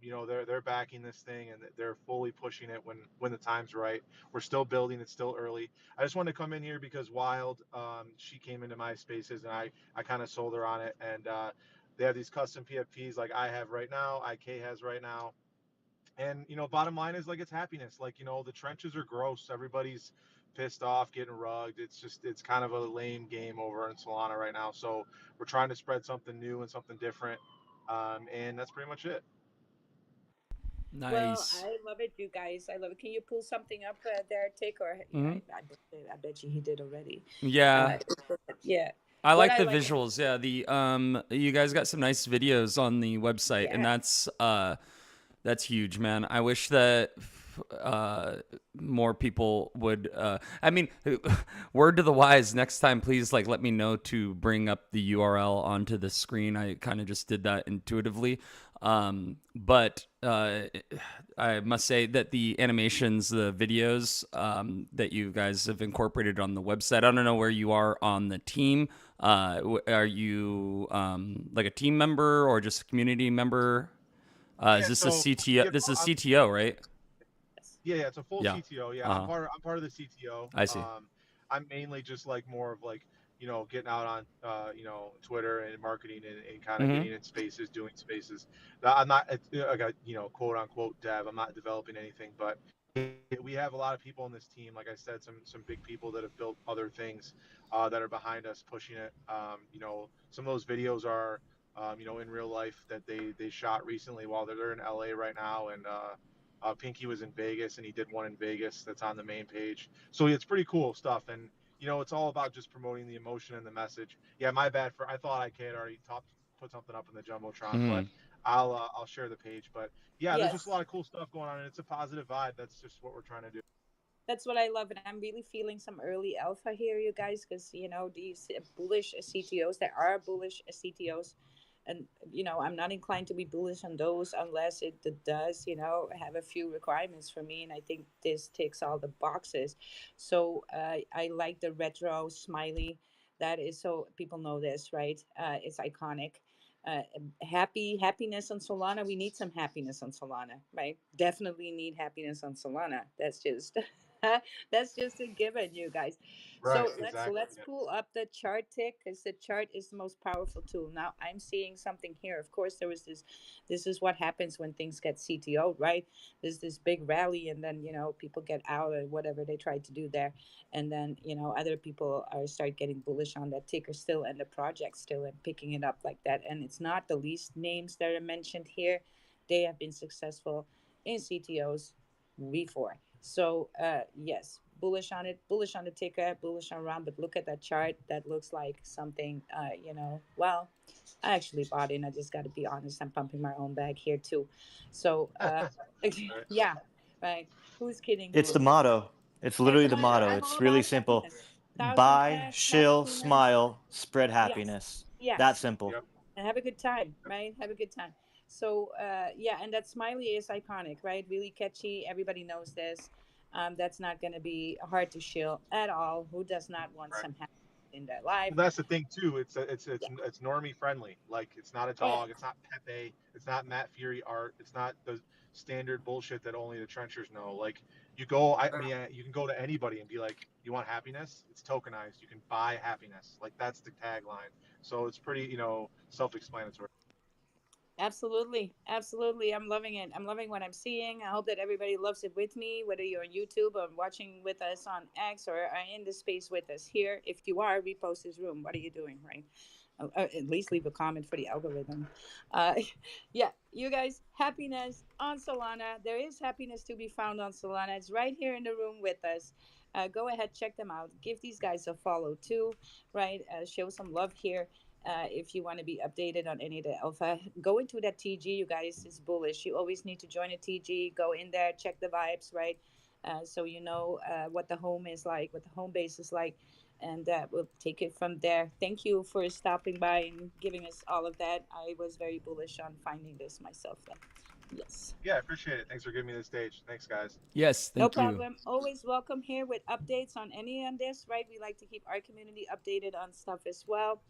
S6: they're backing this thing and they're fully pushing it when the time's right. We're still building; it's still early. I just wanted to come in here because Wild, she came into my spaces and I kind of sold her on it, and they have these custom PFPs like I have right now, IK has right now, and bottom line is like it's happiness. Like the trenches are gross. Everybody's pissed off, getting rugged. It's kind of a lame game over in Solana right now. So we're trying to spread something new and something different, and that's pretty much it.
S2: Well,
S3: Nice.
S2: I love it, you guys. I love it. Can you pull something up there, Tick? Or yeah,
S3: Hmm.
S2: I bet you he did already.
S3: Yeah.
S2: Uh, yeah.
S3: I
S2: What
S3: like
S2: I
S3: the
S2: like,
S3: visuals. Yeah, the you guys got some nice videos on the website, and
S2: yeah.
S3: that's huge, man. I wish that more people would. I mean, word to the wise. Next time, please let me know to bring up the URL onto the screen. I kind of just did that intuitively, but I must say that the animations, the videos that you guys have incorporated on the website. I don't know where you are on the team. Are you like a team member or just a community member? Is
S6: Yeah.
S3: this a
S6: So
S3: CTO?
S6: yeah,
S3: This is a CTO, right?
S2: Yes.
S6: yeah, it's a full
S3: Yeah.
S6: CTO. Yeah,
S3: Uh huh.
S6: I'm part of the CTO.
S3: I see.
S6: I'm mainly just like more of like getting out on Twitter and marketing and kind of
S3: Mm-hmm.
S6: getting in spaces, doing spaces. I'm not like a quote unquote dev. I'm not developing anything, but we have a lot of people on this team. Like I said, some big people that have built other things that are behind us pushing it. Some of those videos are in real life that they shot recently while they're in LA right now, and Pinky was in Vegas and he did one in Vegas that's on the main page. So it's pretty cool stuff. And, it's all about just promoting the emotion and the message. Yeah, my bad for, I thought I had already put something up in the Jumbotron, but
S3: Mm-hmm.
S6: I'll share the page. But yeah, there's just a
S2: Yes.
S6: lot of cool stuff going on and it's a positive vibe. That's just what we're trying to do.
S2: That's what I love, and I'm really feeling some early alpha here, you guys, because these bullish CTOs. There are bullish CTOs, and I'm not inclined to be bullish on those unless it does, have a few requirements for me, and I think this ticks all the boxes. So I like the retro smiley. That is so people know this, right? It's iconic. Uh, happiness on Solana. We need some happiness on Solana, right? Definitely need happiness on Solana. That's just that's just a given, you guys.
S6: Right,
S2: So
S6: exactly.
S2: let's pull up the chart tick because the chart is the most powerful tool. Now I'm seeing something here. Of course, there was this. This is what happens when things get CTO, right? There's this big rally, and then people get out or whatever they tried to do there, and then other people are start getting bullish on that ticker still and the project still and picking it up like that. And it's not the least names that are mentioned here. They have been successful in CTOs before. So yes, bullish on it, bullish on the ticker, bullish on round. But look at that chart. That looks like something. Well, I actually bought in. I just got to be honest. I'm pumping my own bag here too. So
S6: Right.
S2: yeah, right. Who's kidding
S5: It's
S2: who?
S5: the motto. It's
S2: It's
S5: literally
S2: the
S5: the
S2: motto.
S5: motto.
S2: I'm all
S5: It's really
S2: about
S5: simple.
S2: happiness. Thousand
S5: Buy,
S2: cash,
S5: shill,
S2: happiness.
S5: smile, spread
S2: Yes,
S5: happiness. That
S2: yes,
S5: simple.
S6: Yep.
S2: and have a good time, right? Have a good time. So yeah, and that smiley is iconic, right? Really catchy. Everybody knows this. That's not going to be hard to shill at all. Who does not want
S6: Right.
S2: some happiness in their life?
S6: Well, that's the thing too.
S2: Yeah.
S6: It's normie friendly. Like it's not a
S2: Oh yeah.
S6: dog. It's not Pepe. It's not Matt Fury art. It's not the standard bullshit that only the trenchers know. Like I mean, you can go to anybody and be like, "You want happiness? It's tokenized. You can buy happiness." Like that's the tagline. So it's pretty, self-explanatory.
S2: Absolutely. Absolutely. I'm loving it. I'm loving what I'm seeing. I hope that everybody loves it with me, whether you're on YouTube or watching with us on X or are in the space with us here. If you are, repost this room. What are you doing, right? At least leave a comment for the algorithm. Uh, yeah, you guys, happiness on Solana. There is happiness to be found on Solana. It's right here in the room with us. Go ahead, check them out. Give these guys a follow too, right? Show some love here. If you want to be updated on any of the alpha, go into that TG, you guys. It's bullish. You always need to join a TG. Go in there, check the vibes, right? So you know what the home is like, what the home base is like, and we'll take it from there. Thank you for stopping by and giving us all of that. I was very bullish on finding this myself. Then, yes.
S6: Yeah, I appreciate it. Thanks for giving me the stage. Thanks, guys.
S3: Yes,
S2: No
S3: thank you.
S2: problem. Always welcome here with updates on any on this, right? We like to keep our community updated on stuff as well.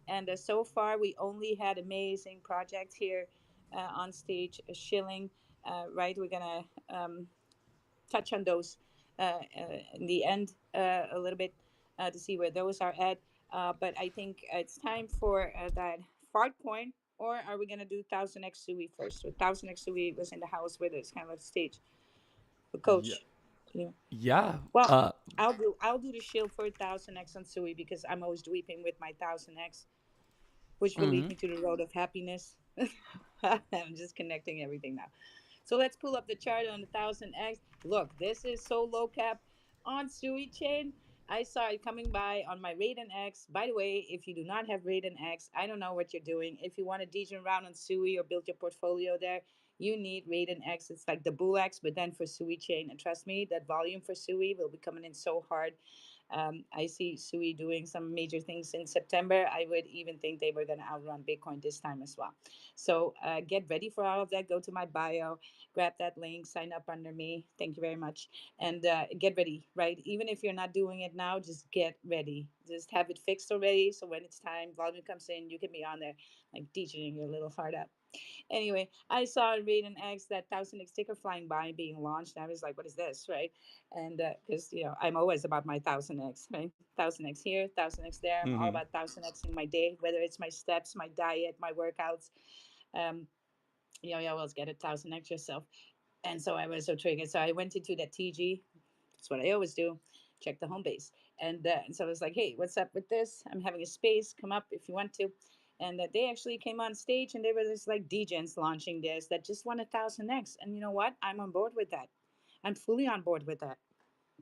S2: And so far, we only had amazing projects here on stage, shilling. Right, we're gonna touch on those in the end a little bit to see where those are at. But I think it's time for that fart coin, or are we gonna do Thousand X Sui first? So Thousand X Sui was in the house with us, kind of stage. The
S3: Yeah.
S2: coach, yeah.
S3: Yeah.
S2: Well, I'll do the shield for Thousand X on Sui because I'm always weeping with my Thousand X, which will lead
S3: mhm.
S2: me to the road of happiness. I'm just connecting everything now. So let's pull up the chart on the 1000X. Look, this is so low cap on Sui chain. I saw it coming by on my Raiden X. By the way, if you do not have Raiden X, I don't know what you're doing. If you want to DJ around on Sui or build your portfolio there, you need Raiden X. It's like the Bull X, but then for Sui chain. And trust me, that volume for Sui will be coming in so hard. I see Sui doing some major things in September. I would even think they were going to outrun Bitcoin this time as well. So get ready for all of that. Go to my bio, grab that link, sign up under me. Thank you very much. And get ready, right? Even if you're not doing it now, just get ready. Just have it fixed already. So when it's time, volume comes in, you can be on there, like DJing your little heart out. Anyway, I saw Raiden X, that 1000X sticker flying by being launched. And I was like, what is this, right? And because, I'm always about my 1000X, right? 1000X here, 1000X there. I'm all
S3: Mhm.
S2: about 1000X in my day, whether it's my steps, my diet, my workouts. Um, you always get 1000X yourself. And so I was so triggered. So I went into that TG. That's what I always do. Check the home base. And so I was like, hey, what's up with this? I'm having a space. Come up if you want to. And they actually came on stage and they were just like DJs launching this that just won 1000X. And you know what? I'm on board with that. I'm fully on board with that.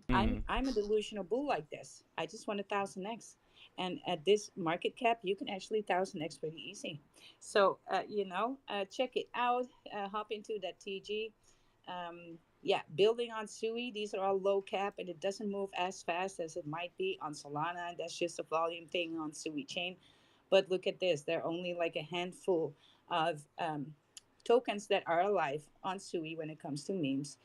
S2: I'm
S3: Mhm.
S2: I'm a delusional bull like this. I just want 1000X, and at this market cap, you can actually 1000X pretty easy. So check it out. Hop into that TG. Yeah, building on Sui. These are all low cap, and it doesn't move as fast as it might be on Solana. That's just a volume thing on Sui chain. But look at this. There are only like a handful of tokens that are alive on Sui when it comes to memes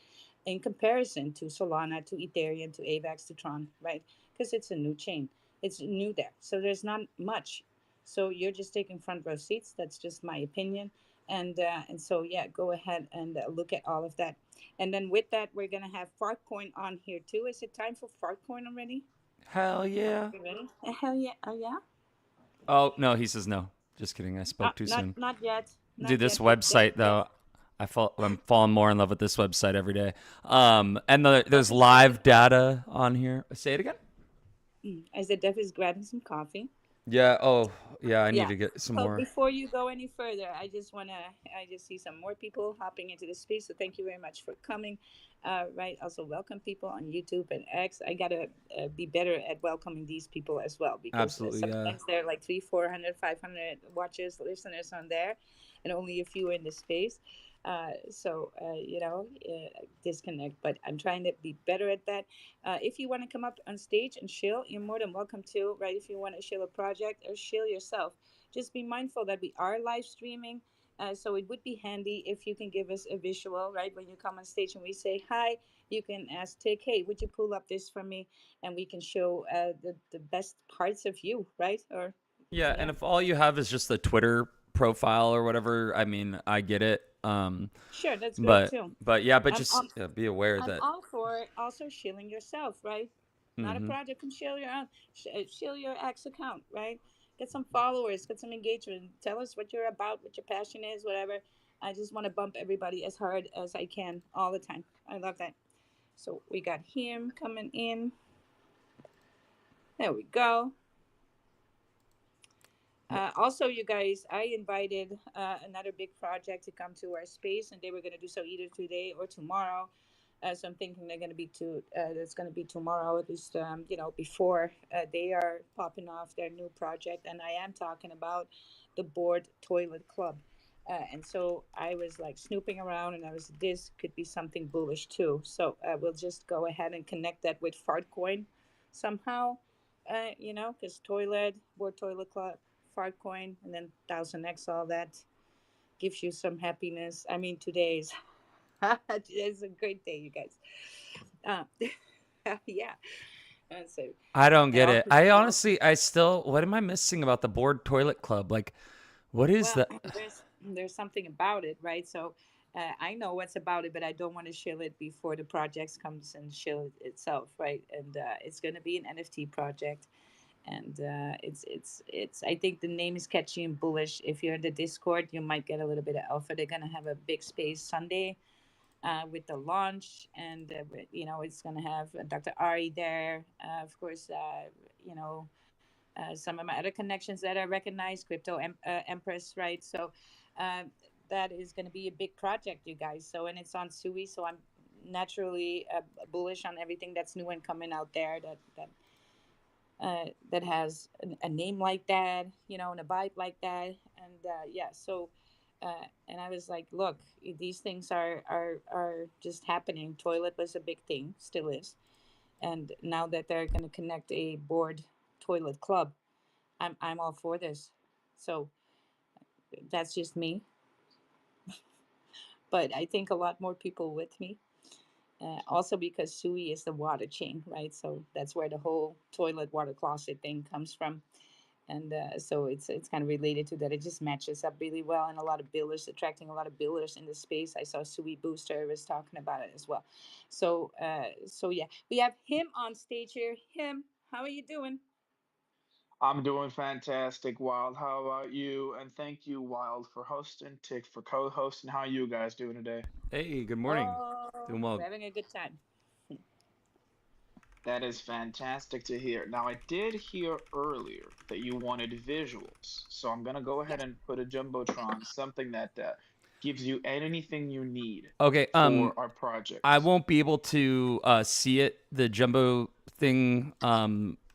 S2: in comparison to Solana, to Ethereum, to AVAX, to Tron, right? Because it's a new chain. It's new there. So there's not much. So you're just taking front row seats. That's just my opinion. And so, yeah, go ahead and look at all of that. And then with that, we're going to have Fartcoin on here too. Is it time for Fartcoin already?
S3: Hell yeah.
S2: You ready? Hell yeah. Oh, yeah.
S3: Oh no, he says no. Just kidding. I spoke too
S2: Not
S3: soon.
S2: not yet.
S3: Dude,
S2: Not
S3: this
S2: yet. But
S3: website
S2: yeah.
S3: though, I'm falling more in love with this website every day. And there's
S2: Devin's grabbing
S3: live
S2: coffee.
S3: data on here. Say it again.
S2: I said Dev is grabbing some coffee.
S3: Yeah. Oh, yeah. I need
S2: Yeah.
S3: to get some
S2: So
S3: more.
S2: before you go any further, I just see some more people hopping into the space. So thank you very much for coming. Right. Also, welcome people on YouTube and X. I got to be better at welcoming these people as well because
S3: Absolutely. Yeah.
S2: sometimes there are like 300, 400, 500 watchers, listeners on there, and only a few in the space. Disconnect. But I'm trying to be better at that. If you want to come up on stage and chill, you're more than welcome to, right? If you want to chill a project or chill yourself, just be mindful that we are live streaming. So it would be handy if you can give us a visual, right? When you come on stage and we say hi, you can ask Tick, hey, would you pull up this for me? And we can show the best parts of you, right? Or,
S3: Yeah. And
S2: yeah.
S3: if all you have is just the Twitter profile or whatever, I mean, I get it.
S2: Sure, that's great
S3: But
S2: too.
S3: but
S2: I'm
S3: just
S2: on
S3: be aware
S2: I'm
S3: that.
S2: all for also shilling yourself, right? Not a
S3: Hmm.
S2: project, can shill your own, shill your X account, right? Get some followers, get some engagement. Tell us what you're about, what your passion is, whatever. I just want to bump everybody as hard as I can all the time. I love that. So we got him coming in. There we go. Also, you guys, I invited another big project to come to our space, and they were going to do so either today or tomorrow. So I'm thinking they're going to be that's going to be tomorrow, at least before they are popping off their new project. And I am talking about the Board Toilet Club. And so I was like snooping around, and this could be something bullish too. So we'll just go ahead and connect that with Fartcoin somehow. Because Board Toilet Club, Fartcoin, and then 1000X, all that gives you some happiness. I mean, today's a great day, you guys. Uh, yeah. So
S3: I don't
S2: and
S3: get it.
S2: also
S3: I
S2: so
S3: honestly, I still, what am I missing about the board toilet club? Like, what is
S2: well,
S3: that?
S2: there's something about it, right? So I know what's about it, but I don't want to shill it before the project comes and shill it itself, right? And it's going to be an NFT project, and it's. I think the name is catchy and bullish. If you're in the Discord, you might get a little bit of alpha. They're going to have a big space Sunday with the launch, and it's going to have Dr. Ari there, of course. Some of my other connections that I recognize, Empress, right? So that is going to be a big project, you guys. So, and it's on Sui, so I'm naturally bullish on everything that's new and coming out there that has a name like that, and a vibe like that, and yeah. So, and I was like, look, these things are just happening. Toilet was a big thing, still is, and now that they're going to connect a board toilet club, I'm all for this. So that's just me, but I think a lot more people with me. Also because Sui is the water chain, right? So that's where the whole toilet water closet thing comes from, and so it's kind of related to that. It just matches up really well, and a lot of builders attracting a lot of builders in the space. I saw Sui Booster was talking about it as well. So yeah, we have him on stage here. Him, how are you doing?
S7: I'm doing fantastic, Wild. How about you? And thank you, Wild, for hosting, Tick for co-hosting. How are you guys doing today?
S3: Hey, good morning.
S2: Oh,
S3: Doing
S2: we're
S3: well.
S2: having a good time.
S7: That is fantastic to hear. Now, I did hear earlier that you wanted visuals, so I'm gonna go ahead
S2: Yeah.
S7: and put a jumbotron, something that gives you anything you need
S3: Okay,
S7: for our
S3: I
S7: project.
S3: won't be able to see it, the jumbo thing.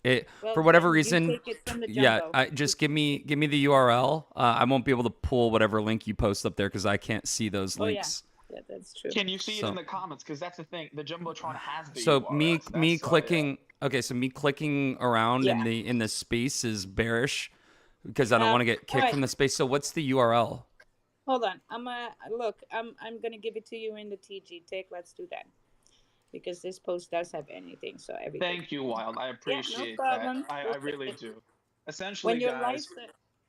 S3: It
S2: Well,
S3: for whatever
S2: then you
S3: reason,
S2: take it from the
S3: yeah.
S2: jumbo.
S3: I just give me the URL. I won't be able to pull whatever link you post up there because I can't see those
S2: Oh yeah,
S3: links.
S2: yeah, that's true.
S7: Can you see it in
S3: So
S7: the comments? Because that's the thing. The jumbotron has the
S3: so me
S7: URLs.
S3: me
S7: That's why.
S3: clicking. Okay, so me clicking around
S2: Yeah.
S3: in the space is bearish because I don't want to get
S2: All
S3: kicked
S2: right.
S3: from the space. So what's the URL?
S2: Hold on. Look. I'm gonna give it to you in the TG. Take. Let's do that because this post does have anything. So everything.
S7: Thank you, Wild. I
S2: Yeah, no
S7: appreciate that.
S2: problem.
S7: I really do.
S2: When
S7: Essentially,
S2: you're live,
S7: guys.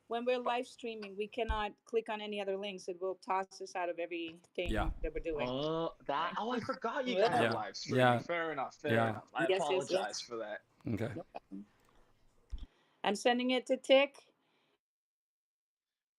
S2: when we're live streaming, we cannot click on any other links. It will toss us out of
S3: Yeah,
S2: everything that we're doing.
S7: Oh, that.
S2: Right.
S7: Oh, I forgot you guys are
S2: Yeah.
S3: yeah,
S7: live streaming.
S3: yeah,
S7: Fair enough. Fair
S3: yeah.
S7: enough. I
S2: Yes. Yes.
S7: apologize
S2: Yes.
S7: for that.
S3: Okay.
S2: No problem. I'm sending it to Tick.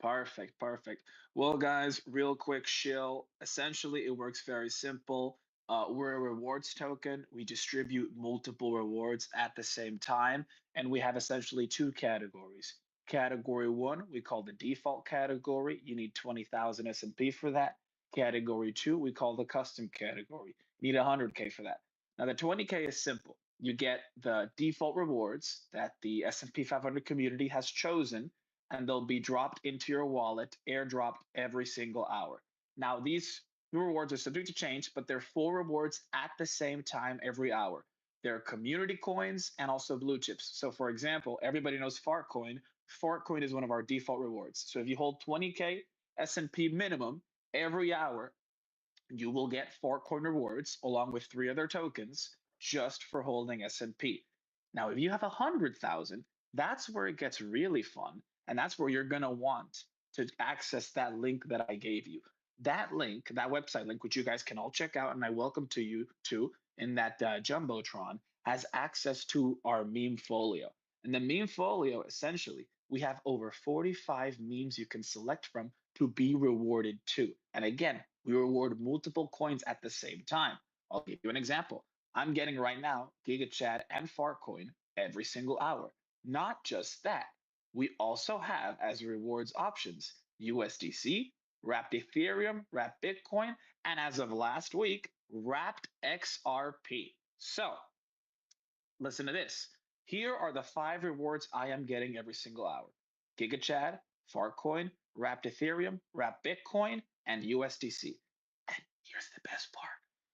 S7: Perfect. Perfect. Well, guys, real quick shill. Essentially, it works very simple. We're a rewards token. We distribute multiple rewards at the same time, and we have essentially two categories. Category one, we call the default category. You need 20,000 S&P for that. Category two, we call the custom category. You need 100K for that. Now, the 20K is simple. You get the default rewards that the S&P 500 community has chosen, and they'll be dropped into your wallet, airdropped every single hour. Now, these rewards are subject to change, but they're full rewards at the same time every hour. They're community coins and also blue chips. So, for example, everybody knows Fartcoin. Fartcoin is one of our default rewards. So, if you hold 20K S&P minimum every hour, you will get 4 coin rewards along with 3 other tokens just for holding S&P. Now, if you have 100,000, that's where it gets really fun, and that's where you're gonna want to access that link that I gave you. That link, that website link, which you guys can all check out, and I welcome to you to in that jumbotron, has access to our meme folio. And the meme folio, essentially, we have over 45 memes you can select from to be rewarded too. And again, we reward multiple coins at the same time. I'll give you an example. I'm getting right now GigaChad and Fartcoin every single hour. Not just that, we also have as rewards options USDC, wrapped Ethereum, wrapped Bitcoin, and as of last week, wrapped XRP. So listen to this. Here are the 5 rewards I am getting every single hour: GigaChad, Farcoin, Wrapped Ethereum, Wrapped Bitcoin, and USDC. And here's the best part: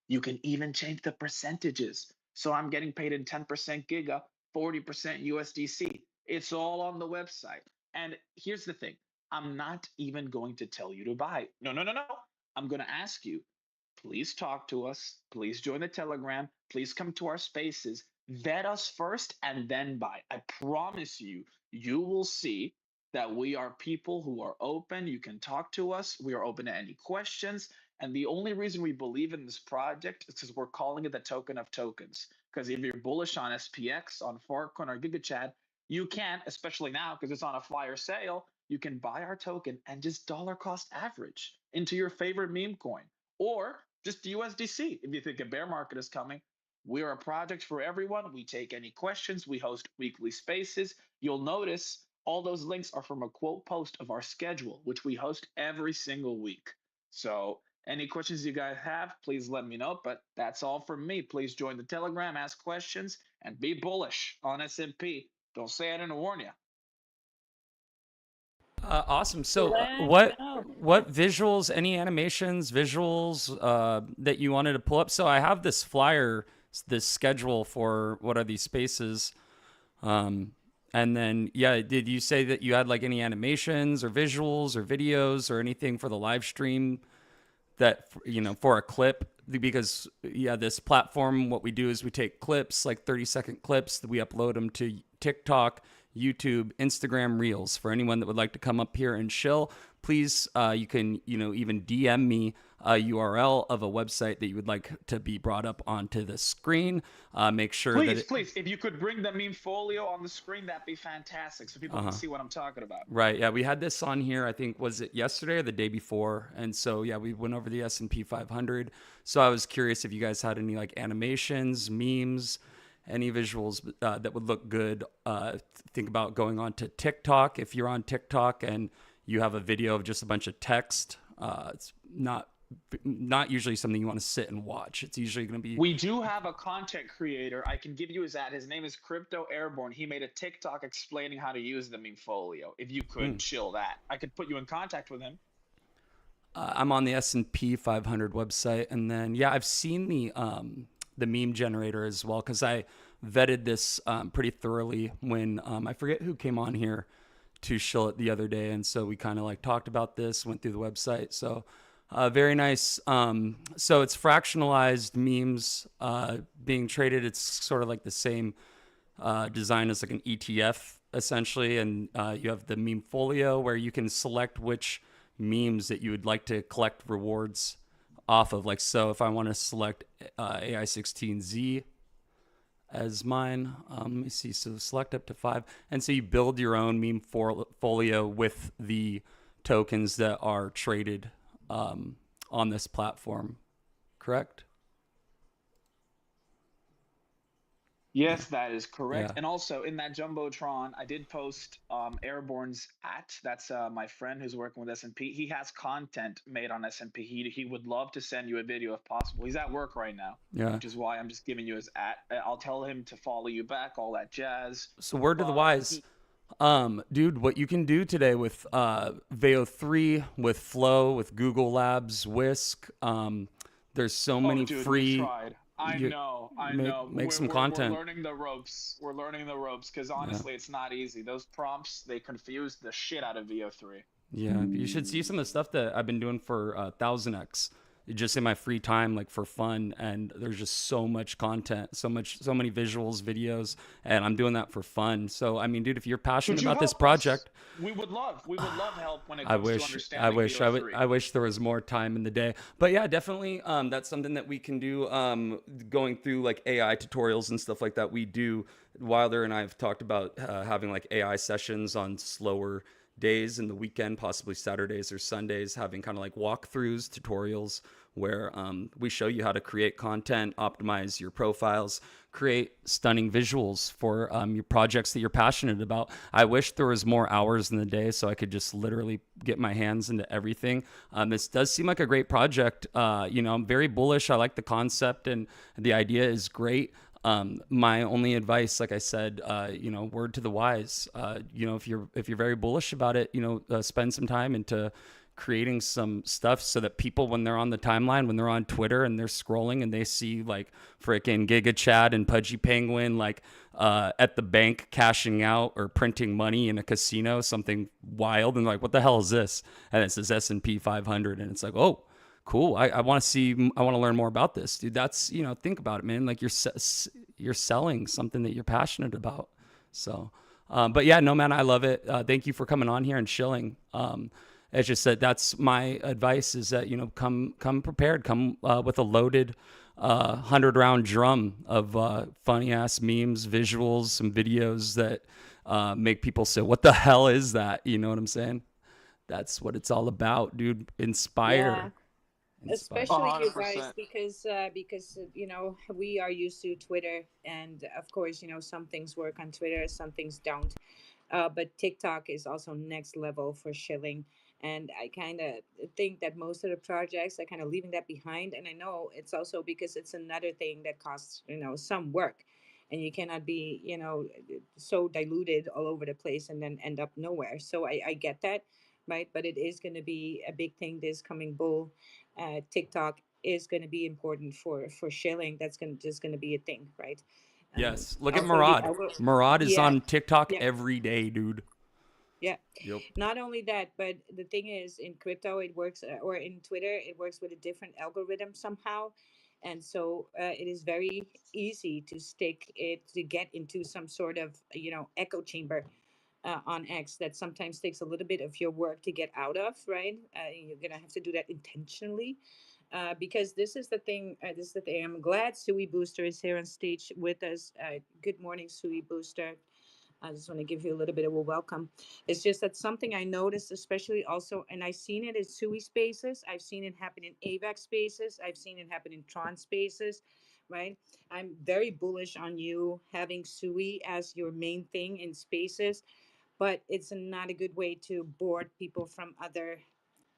S7: you can even change the percentages. So I'm getting paid in 10% Giga, 40% USDC. It's all on the website. And here's the thing: I'm not even going to tell you to buy. No, no, no, no. I'm going to ask you, please talk to us. Please join the Telegram. Please come to our spaces. vet us first and then buy. I promise you, you will see that we are people who are open. You can talk to us. We are open to any questions. And the only reason we believe in this project is because we're calling it the token of tokens. Because if you're bullish on SPX, on Farcoin, or GigaChad, you can, especially now because it's on a fire sale, you can buy our token and just dollar cost average into your favorite meme coin or just USDC. If you think a bear market is coming, we are a project for everyone. We take any questions. We host weekly spaces. You'll notice all those links are from a quote post of our schedule, which we host every single week. So, any questions you guys have, please let me know. But that's all from me. Please join the Telegram, ask questions, and be bullish on S&P. Don't say I didn't warn you.
S3: Awesome. So
S2: Let's go.
S3: what visuals, any animations, visuals that you wanted to pull up? So I have this flyer, this schedule for what are these spaces. And then, yeah, did you say that you had like any animations or visuals or videos or anything for the live stream that, you know, for a clip? Because, yeah, this platform, what we do is we take clips, like 30-second clips, we upload them to TikTok, YouTube, Instagram Reels. For anyone that would like to come up here and chill, please, you can, you know, even DM me a URL of a website that you would like to be brought up onto the screen. Make sure that
S7: please, if you could bring the meme folio on the screen, that'd be fantastic, so people can see what I'm talking about.
S3: Right. Yeah, we had this on here. I think was it yesterday or the day before, and so yeah, we went over the S&P 500. So I was curious if you guys had any like animations, memes, any visuals that would look good. Think about going on to TikTok. If you're on TikTok and you have a video of just a bunch of text, it's not usually something you want to sit and watch. It's usually going to be.
S7: We do have a content creator. I can give you his ad. His name is Crypto Airborne. He made a TikTok explaining how to use the meme folio. If you could chill that, I could put you in contact with him.
S3: I'm on the S&P 500 website, and then yeah, I've seen the meme generator as well because I vetted this pretty thoroughly when I forget who came on here to shill it the other day, and so we kind of like talked about this, went through the website. So very nice. So it's fractionalized memes being traded. It's sort of like the same design as like an ETF essentially, and you have the meme folio where you can select which memes that you would like to collect rewards off of. Like, so if I want to select AI16Z as mine, let me see. So select up to 5, and so you build your own meme folio with the tokens that are traded on this platform, correct?
S7: Yes, that is correct.
S3: Yeah.
S7: And also in that Jumbotron, I did post Airborne's at. That's my friend who's working with S&P. He has content made on S&P. He would love to send you a video if possible. He's at work right now,
S3: Yeah.
S7: which is why I'm just giving you his at. I'll tell him to follow you back, all that jazz.
S3: So word to the wise, dude, what you can do today with Veo 3, with Flow, with Google Labs, Whisk, there's so many
S7: dude,
S3: free.
S7: We tried. I know.
S3: Make some content.
S7: We're learning the ropes. We're learning the ropes because honestly, it's not easy. Those prompts, they confuse the shit out of VO3.
S3: Yeah, you should see some of the stuff that I've been doing for 1000x, just in my free time, like for fun. And there's just so much content, so many visuals, videos, and I'm doing that for fun. So I mean, dude, if you're passionate about this project,
S7: we would love help when it comes to understanding VO3.
S3: I wish there was more time in the day. But yeah, definitely, that's something that we can do. Going through like AI tutorials and stuff like that. We do. Wilder and I have talked about having like AI sessions on slower days in the weekend, possibly Saturdays or Sundays, having kind of like walkthroughs, tutorials where we show you how to create content, optimize your profiles, create stunning visuals for your projects that you're passionate about. I wish there was more hours in the day so I could just literally get my hands into everything. This does seem like a great project. I'm very bullish. I like the concept and the idea is great. My only advice, like I said, word to the wise, if you're very bullish about it, spend some time into creating some stuff so that people, when they're on the timeline, when they're on Twitter and they're scrolling and they see like freaking Giga Chad and Pudgy Penguin, like at the bank cashing out or printing money in a casino, something wild, and like, what the hell is this? And it says S&P 500, and it's like, oh, cool. I want to see. I want to learn more about this, dude. That's think about it, man. Like you're selling something that you're passionate about. So, but yeah, no, man, I love it. Thank you for coming on here and shilling. As you said, that's my advice: is that come prepared, come with a loaded 100-round drum of funny ass memes, visuals, some videos that make people say, "What the hell is that?" You know what I'm saying? That's what it's all about, dude.
S2: Yeah,
S3: Inspire.
S7: A
S2: especially
S7: hundred
S2: you guys,
S7: percent.
S2: because we are used to Twitter, and of course, some things work on Twitter, some things don't. But TikTok is also next level for shilling. And I kind of think that most of the projects are kind of leaving that behind. And I know it's also because it's another thing that costs, some work. And you cannot be, so diluted all over the place and then end up nowhere. So I get that, right? But it is going to be a big thing this coming bull. TikTok is going to be important for shilling. That's just going to be a thing, right?
S3: Yes. Look at
S2: Also the
S3: Murad. Murad is
S2: yeah,
S3: on TikTok
S2: yeah,
S3: every day, dude.
S2: yeah.
S3: Yep.
S2: Not only that, but the thing is, in crypto, it works, or in Twitter, it works with a different algorithm somehow, and so it is very easy to stick it to get into some sort of echo chamber on X that sometimes takes a little bit of your work to get out of. Right, you're gonna have to do that intentionally. Because this is the thing. This is the thing. I'm glad Sui Booster is here on stage with us. Good morning, Sui Booster. I just want to give you a little bit of a welcome. It's just that something I noticed, especially also, and I've seen it in SUI spaces, I've seen it happen in AVAC spaces, I've seen it happen in Tron spaces, right? I'm very bullish on you having SUI as your main thing in spaces, but it's not a good way to board people from other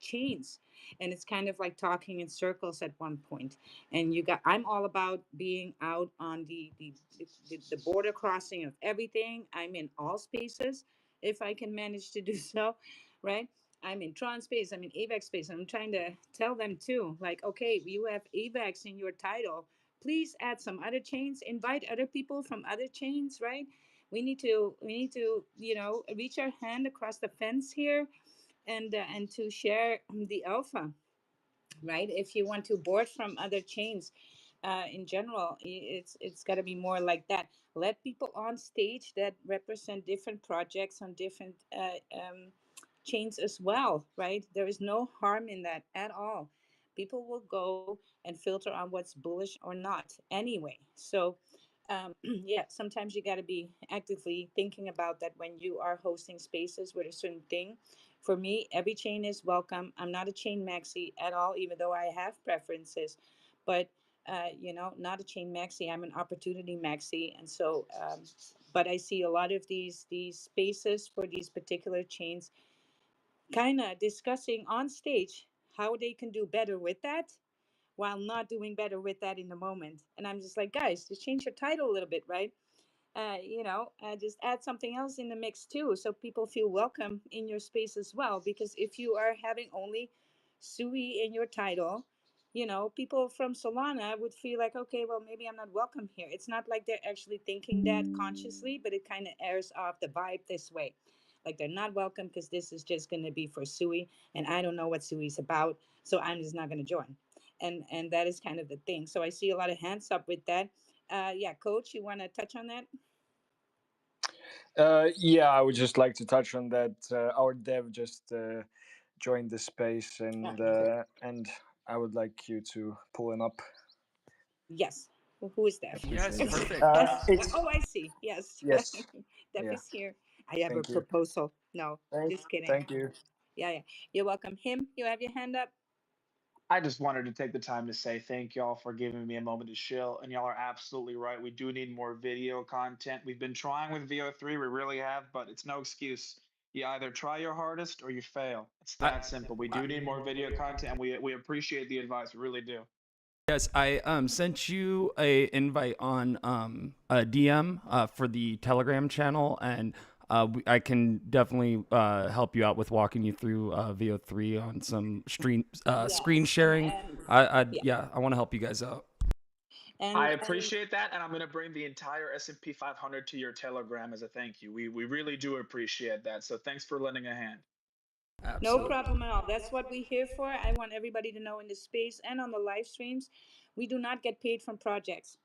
S2: chains, and it's kind of like talking in circles at one point. And I'm all about being out on the border crossing of everything. I'm in all spaces if I can manage to do so, right? I'm in Tron space, I'm in AVAX space. I'm trying to tell them too, like, okay, you have AVAX in your title, please add some other chains, invite other people from other chains, right? We need to reach our hand across the fence here, and to share the alpha, right? If you want to board from other chains, in general, it's got to be more like that. Let people on stage that represent different projects on different chains as well, right? There is no harm in that at all. People will go and filter on what's bullish or not anyway. So yeah, sometimes you got to be actively thinking about that when you are hosting spaces with a certain thing. For me, every chain is welcome. I'm not a chain maxi at all, even though I have preferences, but not a chain maxi. I'm an opportunity maxi, and so, but I see a lot of these spaces for these particular chains, kind of discussing on stage how they can do better with that while not doing better with that in the moment. And I'm just like, guys, just change your title a little bit, right? Just add something else in the mix too, so people feel welcome in your space as well. Because if you are having only Sui in your title, people from Solana would feel like, okay, well, maybe I'm not welcome here. It's not like they're actually thinking that consciously, but it kind of airs off the vibe this way. Like they're not welcome because this is just going to be for Sui, and I don't know what Sui's about, so I'm just not going to join. And that is kind of the thing. So I see a lot of hands up with that. Yeah, Coach, you want to touch on that?
S4: Yeah, I would just like to touch on that. Our dev just joined the space,
S2: Yeah,
S4: and
S2: cool.
S4: I would like you to pull him up.
S2: Yes. Who is Dev?
S3: Yes,
S4: Appreciate it.
S3: perfect.
S4: It's
S2: Oh, I see. Yes.
S4: yes,
S2: Dev
S4: yeah.
S2: is here. I have a
S4: Thank you.
S2: proposal. No,
S4: Thank,
S2: just kidding.
S4: thank you.
S2: Yeah, yeah. You're welcome. Him, you have your hand up?
S7: I just wanted to take the time to say thank y'all for giving me a moment to chill. And y'all are absolutely right. We do need more video content. We've been trying with VO3, we really have, but it's no excuse. You either try your hardest or you fail. It's
S3: I,
S7: that simple. We do need more video content, and we appreciate the advice. We really do.
S3: yes, I sent you a invite on a DM for the Telegram channel, and I can definitely help you out with walking you through VO3 on some screen
S2: Yes.
S3: sharing.
S2: And yeah.
S3: Yeah, I want to help you guys out.
S7: I
S2: And
S7: appreciate that, and I'm going to bring the entire S&P 500 to your Telegram as a thank you. We really do appreciate that. So thanks for lending a hand.
S2: No
S3: Absolutely.
S2: problem at all. That's what we're here for. I want everybody to know in the space and on the live streams, we do not get paid from projects.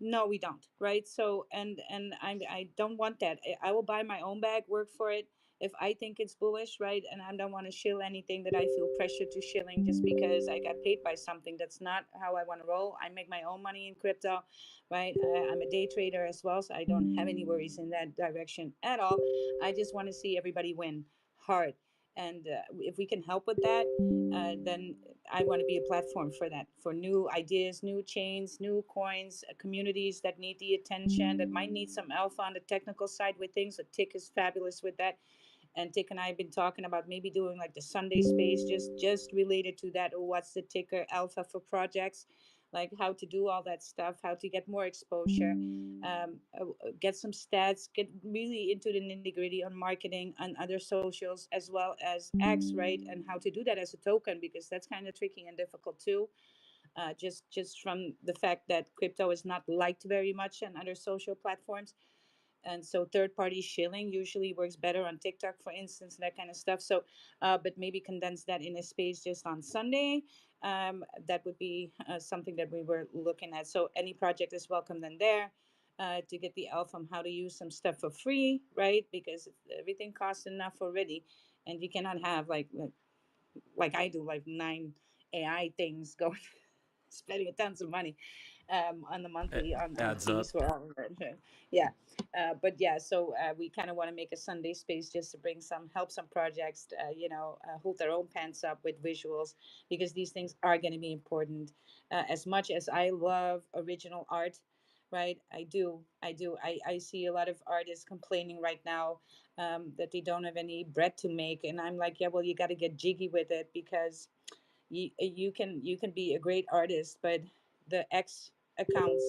S2: No, we don't, right? So, and I don't want that. I will buy my own bag, work for it if I think it's bullish, right? And I don't want to shill anything that I feel pressured to shilling just because I got paid by something. That's not how I want to roll. I make my own money in crypto, right? I'm a day trader as well, so I don't have any worries in that direction at all. I just want to see everybody win hard. And if we can help with that, then I want to be a platform for that, for new ideas, new chains, new coins, communities that need the attention, that might need some alpha on the technical side with things. The Tick is fabulous with that. And Tick and I have been talking about maybe doing like the Sunday space, just related to that. Or what's the ticker alpha for projects, like how to do all that stuff, how to get more exposure, get some stats, get really into the nitty gritty on marketing on other socials as well as X, right? And how to do that as a token, because that's kind of tricky and difficult too. Just from the fact that crypto is not liked very much on other social platforms, and so third party shilling usually works better on TikTok, for instance, that kind of stuff. So but maybe condense that in a space just on Sunday. That would be something that we were looking at. So any project is welcome then there, to get the alpha on how to use some stuff for free, right? Because everything costs enough already, and you cannot have like I do, like 9 AI things going, spending tons of money on the
S3: It
S2: monthly on
S3: adds up.
S2: fees for all of it. Yeah, but yeah, so we kind of want to make a Sunday space just to bring some help some projects, hold their own pants up with visuals, because these things are going to be important. As much as I love original art, right? I see a lot of artists complaining right now that they don't have any bread to make, and I'm like, yeah, well, you got to get jiggy with it, because you can be a great artist, but the X accounts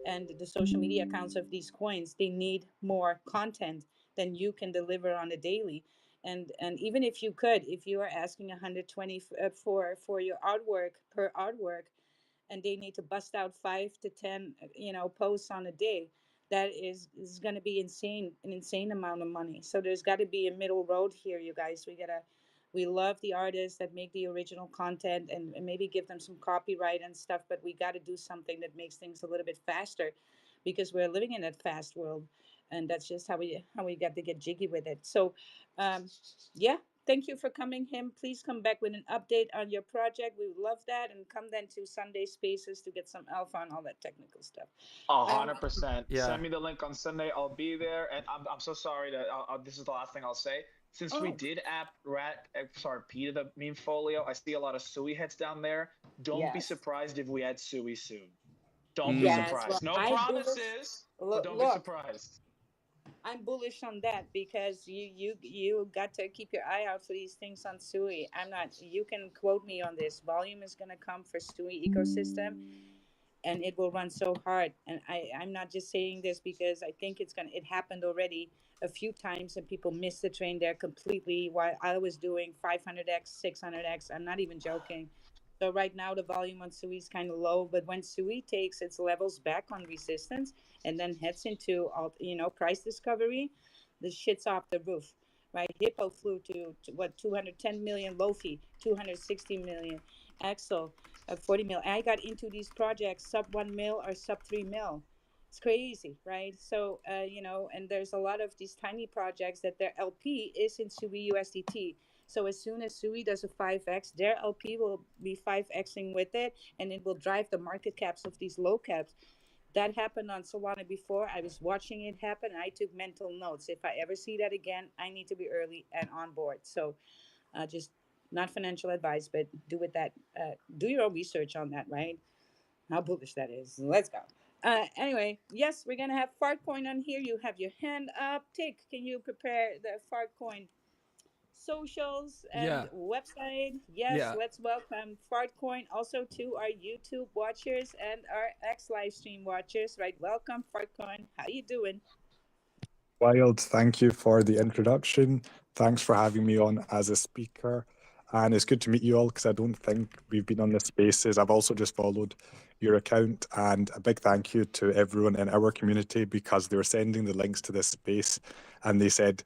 S2: and the social media accounts of these coins, they need more content than you can deliver on a daily. And even if you could, if you are asking 120 for your artwork per artwork, and they need to bust out 5 to 10 posts on a day, that is going to be insane, an insane amount of money. So there's got to be a middle road here, you guys. We love the artists that make the original content, and maybe give them some copyright and stuff, but we got to do something that makes things a little bit faster, because we're living in that fast world, and that's just how we got to get jiggy with it. So um, yeah, thank you for coming, him. Please come back with an update on your project. We would love that, and come then to Sunday Spaces to get some alpha on all that technical stuff.
S7: A
S2: Um,
S7: hundred percent.
S3: Yeah.
S7: Send me the link on Sunday. I'll be there. And I'm so sorry that this is the last thing I'll say. Since we
S2: oh,
S7: did app rat sorry P to the meme folio, I see a lot of Sui heads down there. Don't be
S2: yes,
S7: surprised if we add Sui soon. Don't be
S3: Mm.
S2: yes. Well,
S7: surprised. No
S2: I bullish.
S7: promises, but
S2: Look,
S7: don't be
S2: look,
S7: surprised.
S2: I'm bullish on that, because you got to keep your eye out for these things on Sui. I'm not. You can quote me on this. Volume is gonna come for Sui ecosystem, and it will run so hard. And I'm not just saying this because I think it happened already a few times, and people missed the train there completely while I was doing 500x, 600x. I'm not even joking. So right now the volume on Sui is kind of low, but when Sui takes its levels back on resistance and then heads into price discovery, the shit's off the roof. Right, Hippo flew to what, 210 million, Lofi 260 million, Axel 40 mil. I got into these projects sub 1 mil or sub 3 mil. It's crazy, right? So, and there's a lot of these tiny projects that their LP is in Sui USDT. So as soon as Sui does a 5x, their LP will be 5xing with it, and it will drive the market caps of these low caps. That happened on Solana before. I was watching it happen, and I took mental notes. If I ever see that again, I need to be early and on board. So just not financial advice, but do your own research on that, right? How bullish that is. Let's go. Anyway, yes, we're gonna have Fartcoin on here. You have your hand up. Tick, can you prepare the Fartcoin socials and
S3: Yeah.
S2: website? Yes,
S3: Yeah.
S2: let's welcome Fartcoin also to our YouTube watchers and our X live stream watchers. Right, welcome Fartcoin. How you doing?
S8: Wild, thank you for the introduction. Thanks for having me on as a speaker. And it's good to meet you all because I don't think we've been on the spaces. I've also just followed your account, and a big thank you to everyone in our community because they were sending the links to this space and they said,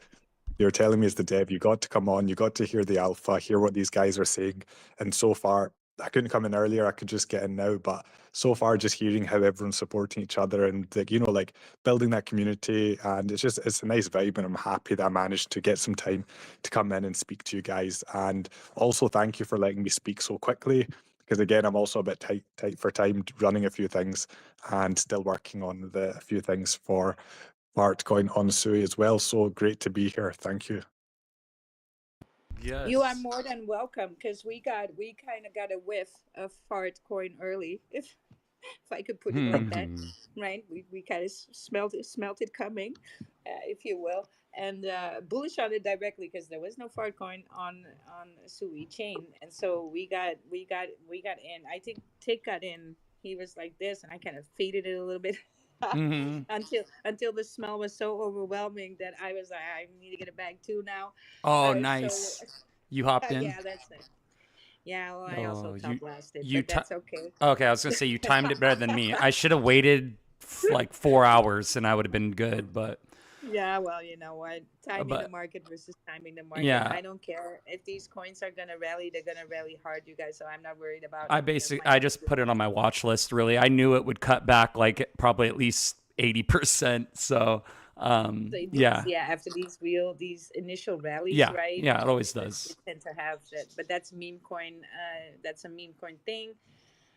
S8: They were telling me as the dev, you got to come on, you got to hear the alpha, hear what these guys are saying. And so far, I couldn't come in earlier, I could just get in now. But so far, just hearing how everyone's supporting each other and like, you know, like building that community, and it's a nice vibe. And I'm happy that I managed to get some time to come in and speak to you guys. And also thank you for letting me speak so quickly. Because again, I'm also a bit tight for time, running a few things and still working on a few things for Fartcoin on Sui as well. So great to be here. Thank you.
S3: Yes.
S2: You are more than welcome, because we kind of got a whiff of fart coin early, if I could put it like that, right? We kind of smelt it coming, if you will, and bullish on it directly, because there was no fart coin on Sui chain, and so we got in. I think Tick got in. He was like this, and I kind of faded it a little bit. Until the smell was so overwhelming that I was like, I need to get a bag too now.
S3: Oh,
S2: So
S3: nice. You hopped in?
S2: yeah, that's it. Yeah, well, I also
S3: Oh,
S2: top blasted,
S3: you
S2: but that's okay.
S3: okay, I was gonna say you timed it better than me. I should have waited like 4 hours and I would have been good, but
S2: Yeah, well, you know what? Timing the
S3: but
S2: market versus timing the market.
S3: yeah,
S2: I don't care if these coins are gonna rally; they're gonna rally hard, you guys. So I'm not worried about
S3: I
S2: any of
S3: basically
S2: my
S3: I just put it on my watch list. Really, I knew it would cut back like probably at least 80%. So yeah,
S2: yeah, after these initial rallies,
S3: yeah,
S2: right?
S3: yeah, it always
S2: They
S3: does.
S2: tend to have that, but that's meme coin. That's a meme coin thing.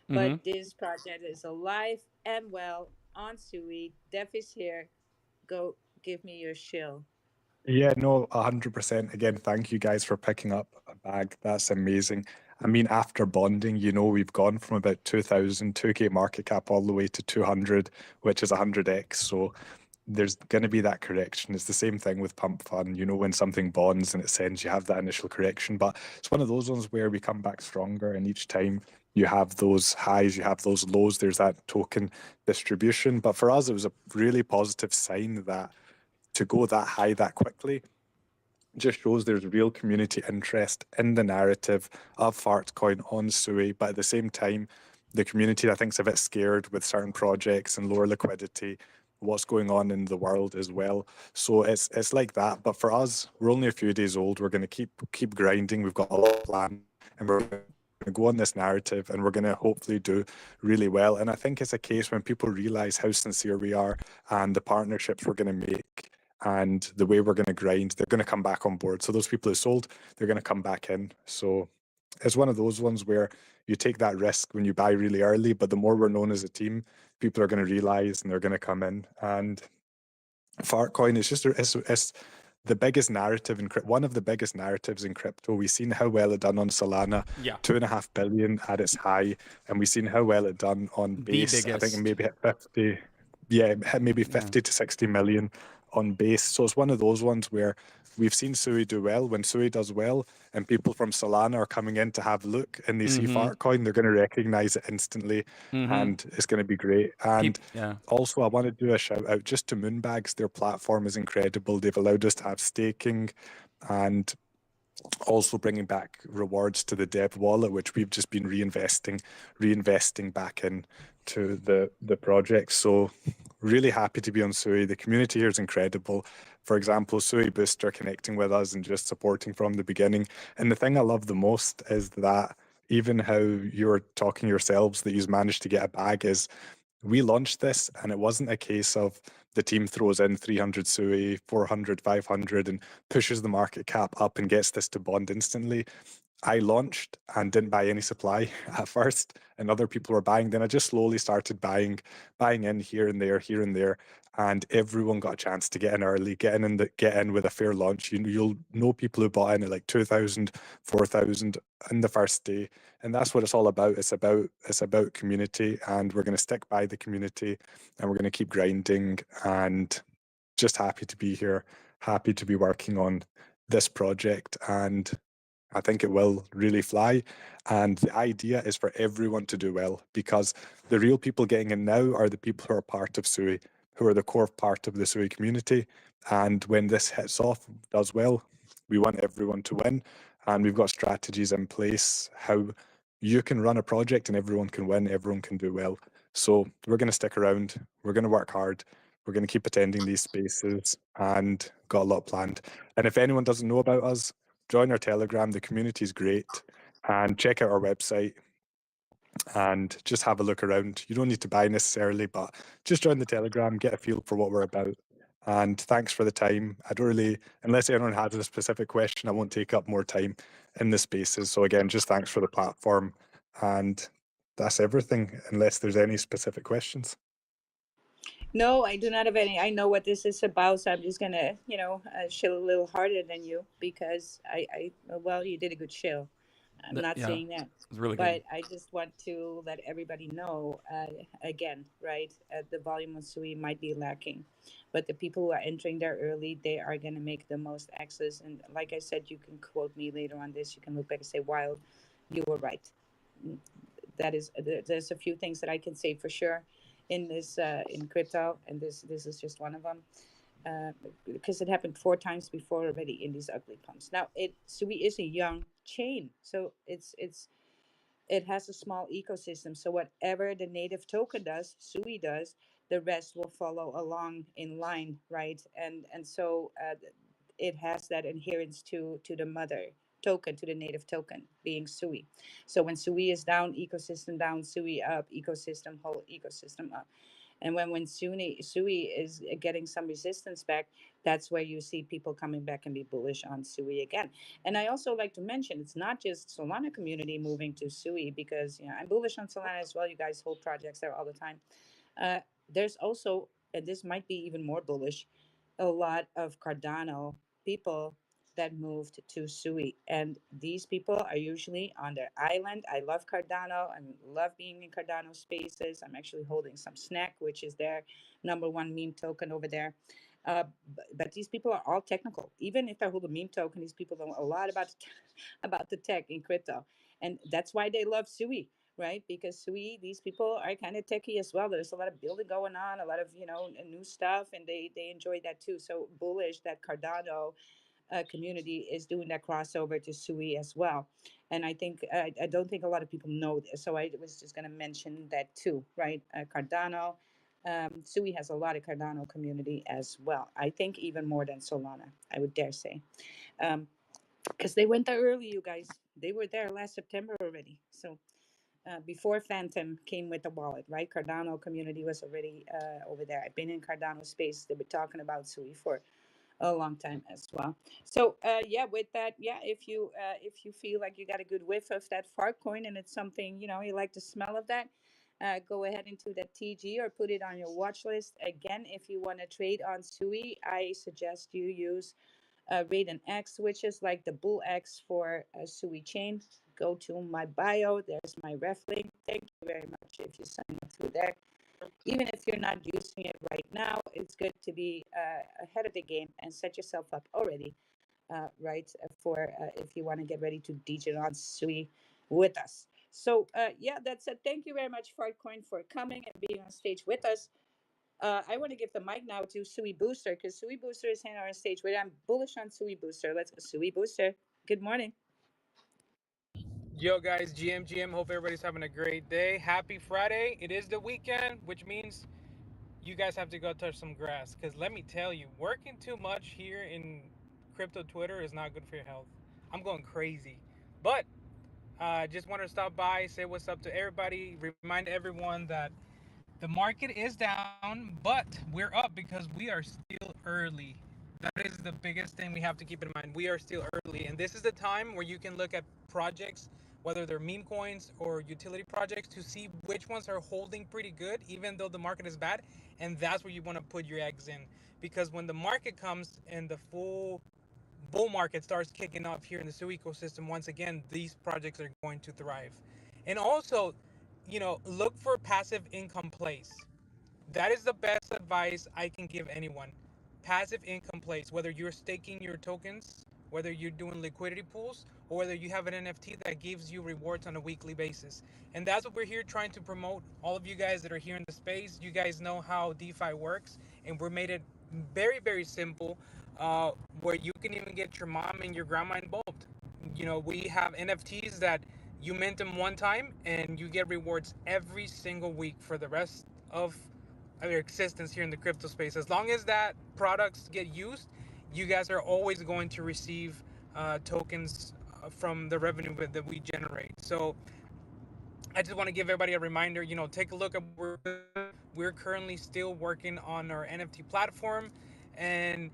S2: But
S3: Mm-hmm.
S2: this project is alive and well on Sui. Def is here. Go give me your shill.
S8: Yeah, no, 100%. Again, thank you guys for picking up a bag. That's amazing. I mean, after bonding, you know, we've gone from about 2,000, 2K market cap all the way to 200, which is 100x. So there's going to be that correction. It's the same thing with pump fun. You know, when something bonds and it sends, you have that initial correction. But it's one of those ones where we come back stronger, and each time you have those highs, you have those lows, there's that token distribution. But for us, it was a really positive sign that to go that high that quickly just shows there's real community interest in the narrative of Fartcoin on Sui, but at the same time, the community I think is a bit scared with certain projects and lower liquidity, what's going on in the world as well. So it's like that. But for us, we're only a few days old. We're going to keep grinding. We've got a lot of plan, and we're going to go on this narrative, and we're going to hopefully do really well. And I think it's a case when people realize how sincere we are and the partnerships we're going to make and the way we're going to grind, they're going to come back on board. So those people who sold, they're going to come back in. So it's one of those ones where you take that risk when you buy really early, but the more we're known as a team, people are going to realize and they're going to come in. And Fartcoin is just it's the biggest narrative in one of the biggest narratives in crypto. We've seen how well it done on Solana,
S3: Yeah,
S8: 2.5 billion at its high, and we've seen how well it done on
S3: the
S8: base. I think it
S3: biggest.
S8: maybe hit 50, yeah, it hit maybe
S3: Yeah.
S8: 50 to 60 million on base. So it's one of those ones where we've seen Sui do well. When Sui does well, and people from Solana are coming in to have a look, and they see Fartcoin, they're going to recognize it instantly, and it's going to be great. And
S3: Yeah.
S8: also, I want to do a shout out just to Moonbags. Their platform is incredible. They've allowed us to have staking and also bringing back rewards to the dev wallet, which we've just been reinvesting back in to the project. So really happy to be on Sui. The community here is incredible. For example, Sui Booster connecting with us and just supporting from the beginning. And the thing I love the most is that even how you're talking yourselves that you've managed to get a bag is we launched this and it wasn't a case of the team throws in 300 Sui, 400, 500 and pushes the market cap up and gets this to bond instantly. I launched and didn't buy any supply at first, and other people were buying. Then I just slowly started buying in here and there, and everyone got a chance to get in early, get in with a fair launch. You'll know people who bought in at like 2,000, 4,000 in the first day, and that's what it's all about. It's about community, and we're going to stick by the community, and we're going to keep grinding. And just happy to be here, happy to be working on this project, and I think it will really fly. And the idea is for everyone to do well, because the real people getting in now are the people who are part of Sui, who are the core part of the Sui community. And when this hits off, does well, we want everyone to win. And we've got strategies in place how you can run a project and everyone can win, everyone can do well. So we're going to stick around, we're going to work hard, We're going to keep attending these spaces and got a lot planned. And if anyone doesn't know about us, join our Telegram. The community is great. And check out our website and just have a look around. You don't need to buy necessarily, but just join the Telegram, get a feel for what we're about. And thanks for the time. I don't really, unless anyone has a specific question, I won't take up more time in the spaces. So again, just thanks for the platform. And that's everything, unless there's any specific questions.
S2: No, I do not have any. I know what this is about, so I'm just gonna, chill a little harder than you because well, you did a good chill. I'm not
S3: Yeah,
S2: saying that,
S3: it's really good.
S2: but I just want to let everybody know again, right? The volume of Sui might be lacking, but the people who are entering there early, they are gonna make the most access. And like I said, you can quote me later on this. You can look back and say, "Wild, you were right." That is, there's a few things that I can say for sure in this in crypto, and this is just one of them. Uh, because it happened 4 times before already in these ugly pumps. Now, Sui is a young chain, so it has a small ecosystem. So whatever the native token does, Sui does, the rest will follow along in line, right? And so it has that adherence to the mother token, to the native token, being Sui. So when Sui is down, Sui up, whole ecosystem up. And when Sui is getting some resistance back, that's where you see people coming back and be bullish on Sui again. And I also like to mention it's not just Solana community moving to Sui, because I'm bullish on Solana as well. You guys hold projects there all the time. There's also, and this might be even more bullish, a lot of Cardano people that moved to Sui. And these people are usually on their island. I love Cardano. I love being in Cardano spaces. I'm actually holding some Snack, which is their number one meme token over there. But these people are all technical. Even if I hold a meme token, these people know a lot about about the tech in crypto, and that's why they love Sui, right? Because Sui, these people are kind of techie as well. There's a lot of building going on, a lot of new stuff, and they enjoy that too. So bullish that Cardano community is doing that crossover to Sui as well. And I think I don't think a lot of people know this, so I was just going to mention that too, right? Cardano. Sui has a lot of Cardano community as well. I think even more than Solana, I would dare say. Because they went there early, you guys. They were there last September already. So before Phantom came with the wallet, right? Cardano community was already over there. I've been in Cardano space. They were talking about Sui for a long time as well. So yeah, with that, yeah, if you feel like you got a good whiff of that fart coin and it's something you like the smell of that, go ahead into that TG or put it on your watch list. Again, if you want to trade on Sui, I suggest you use Raiden X, which is like the Bull X for Sui Chain. Go to my bio. There's my ref link. Thank you very much if you sign up through there. Even if you're not using it right now, it's good to be ahead of the game and set yourself up already, right, for if you want to get ready to DJ on Sui with us. So yeah, that's it. Thank you very much, Fartcoin, for coming and being on stage with us. I want to give the mic now to Sui Booster because Sui Booster is here on stage. Wait, I'm bullish on Sui Booster. Let's go, Sui Booster. Good morning.
S9: Yo, guys, GM. Hope everybody's having a great day. Happy Friday. It is the weekend, which means you guys have to go touch some grass. Because let me tell you, working too much here in crypto Twitter is not good for your health. I'm going crazy. But just wanted to stop by, say what's up to everybody, remind everyone that the market is down, but we're up because we are still early. That is the biggest thing we have to keep in mind. We are still early, and this is the time where you can look at projects, whether they're meme coins or utility projects, to see which ones are holding pretty good, even though the market is bad. And that's where you want to put your eggs in, because when the market comes and the full bull market starts kicking off here in the SUI ecosystem, once again, these projects are going to thrive. And also, look for passive income plays. That is the best advice I can give anyone. Passive income plays, whether you're staking your tokens, whether you're doing liquidity pools, or whether you have an NFT that gives you rewards on a weekly basis. And that's what we're here trying to promote. All of you guys that are here in the space, you guys know how DeFi works, and we're made it very, very simple, where you can even get your mom and your grandma involved. We have NFTs that you mint them one time and you get rewards every single week for the rest of their existence here in the crypto space. As long as that products get used, you guys are always going to receive tokens from the revenue that we generate. So I just want to give everybody a reminder, take a look at we're currently still working on our NFT platform. And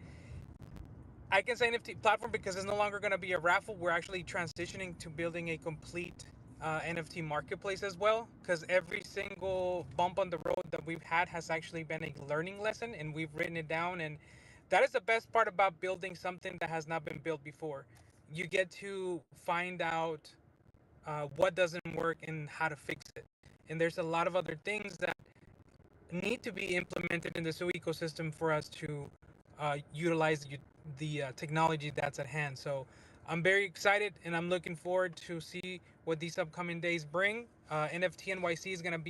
S9: I can say NFT platform because it's no longer going to be a raffle. We're actually transitioning to building a complete NFT marketplace as well, because every single bump on the road that we've had has actually been a learning lesson, and we've written it down. And that is the best part about building something that has not been built before. You get to find out what doesn't work and how to fix it. And there's a lot of other things that need to be implemented in the Zoo ecosystem for us to utilize the technology that's at hand. So I'm very excited, and I'm looking forward to see what these upcoming days bring. NFT NYC is going to be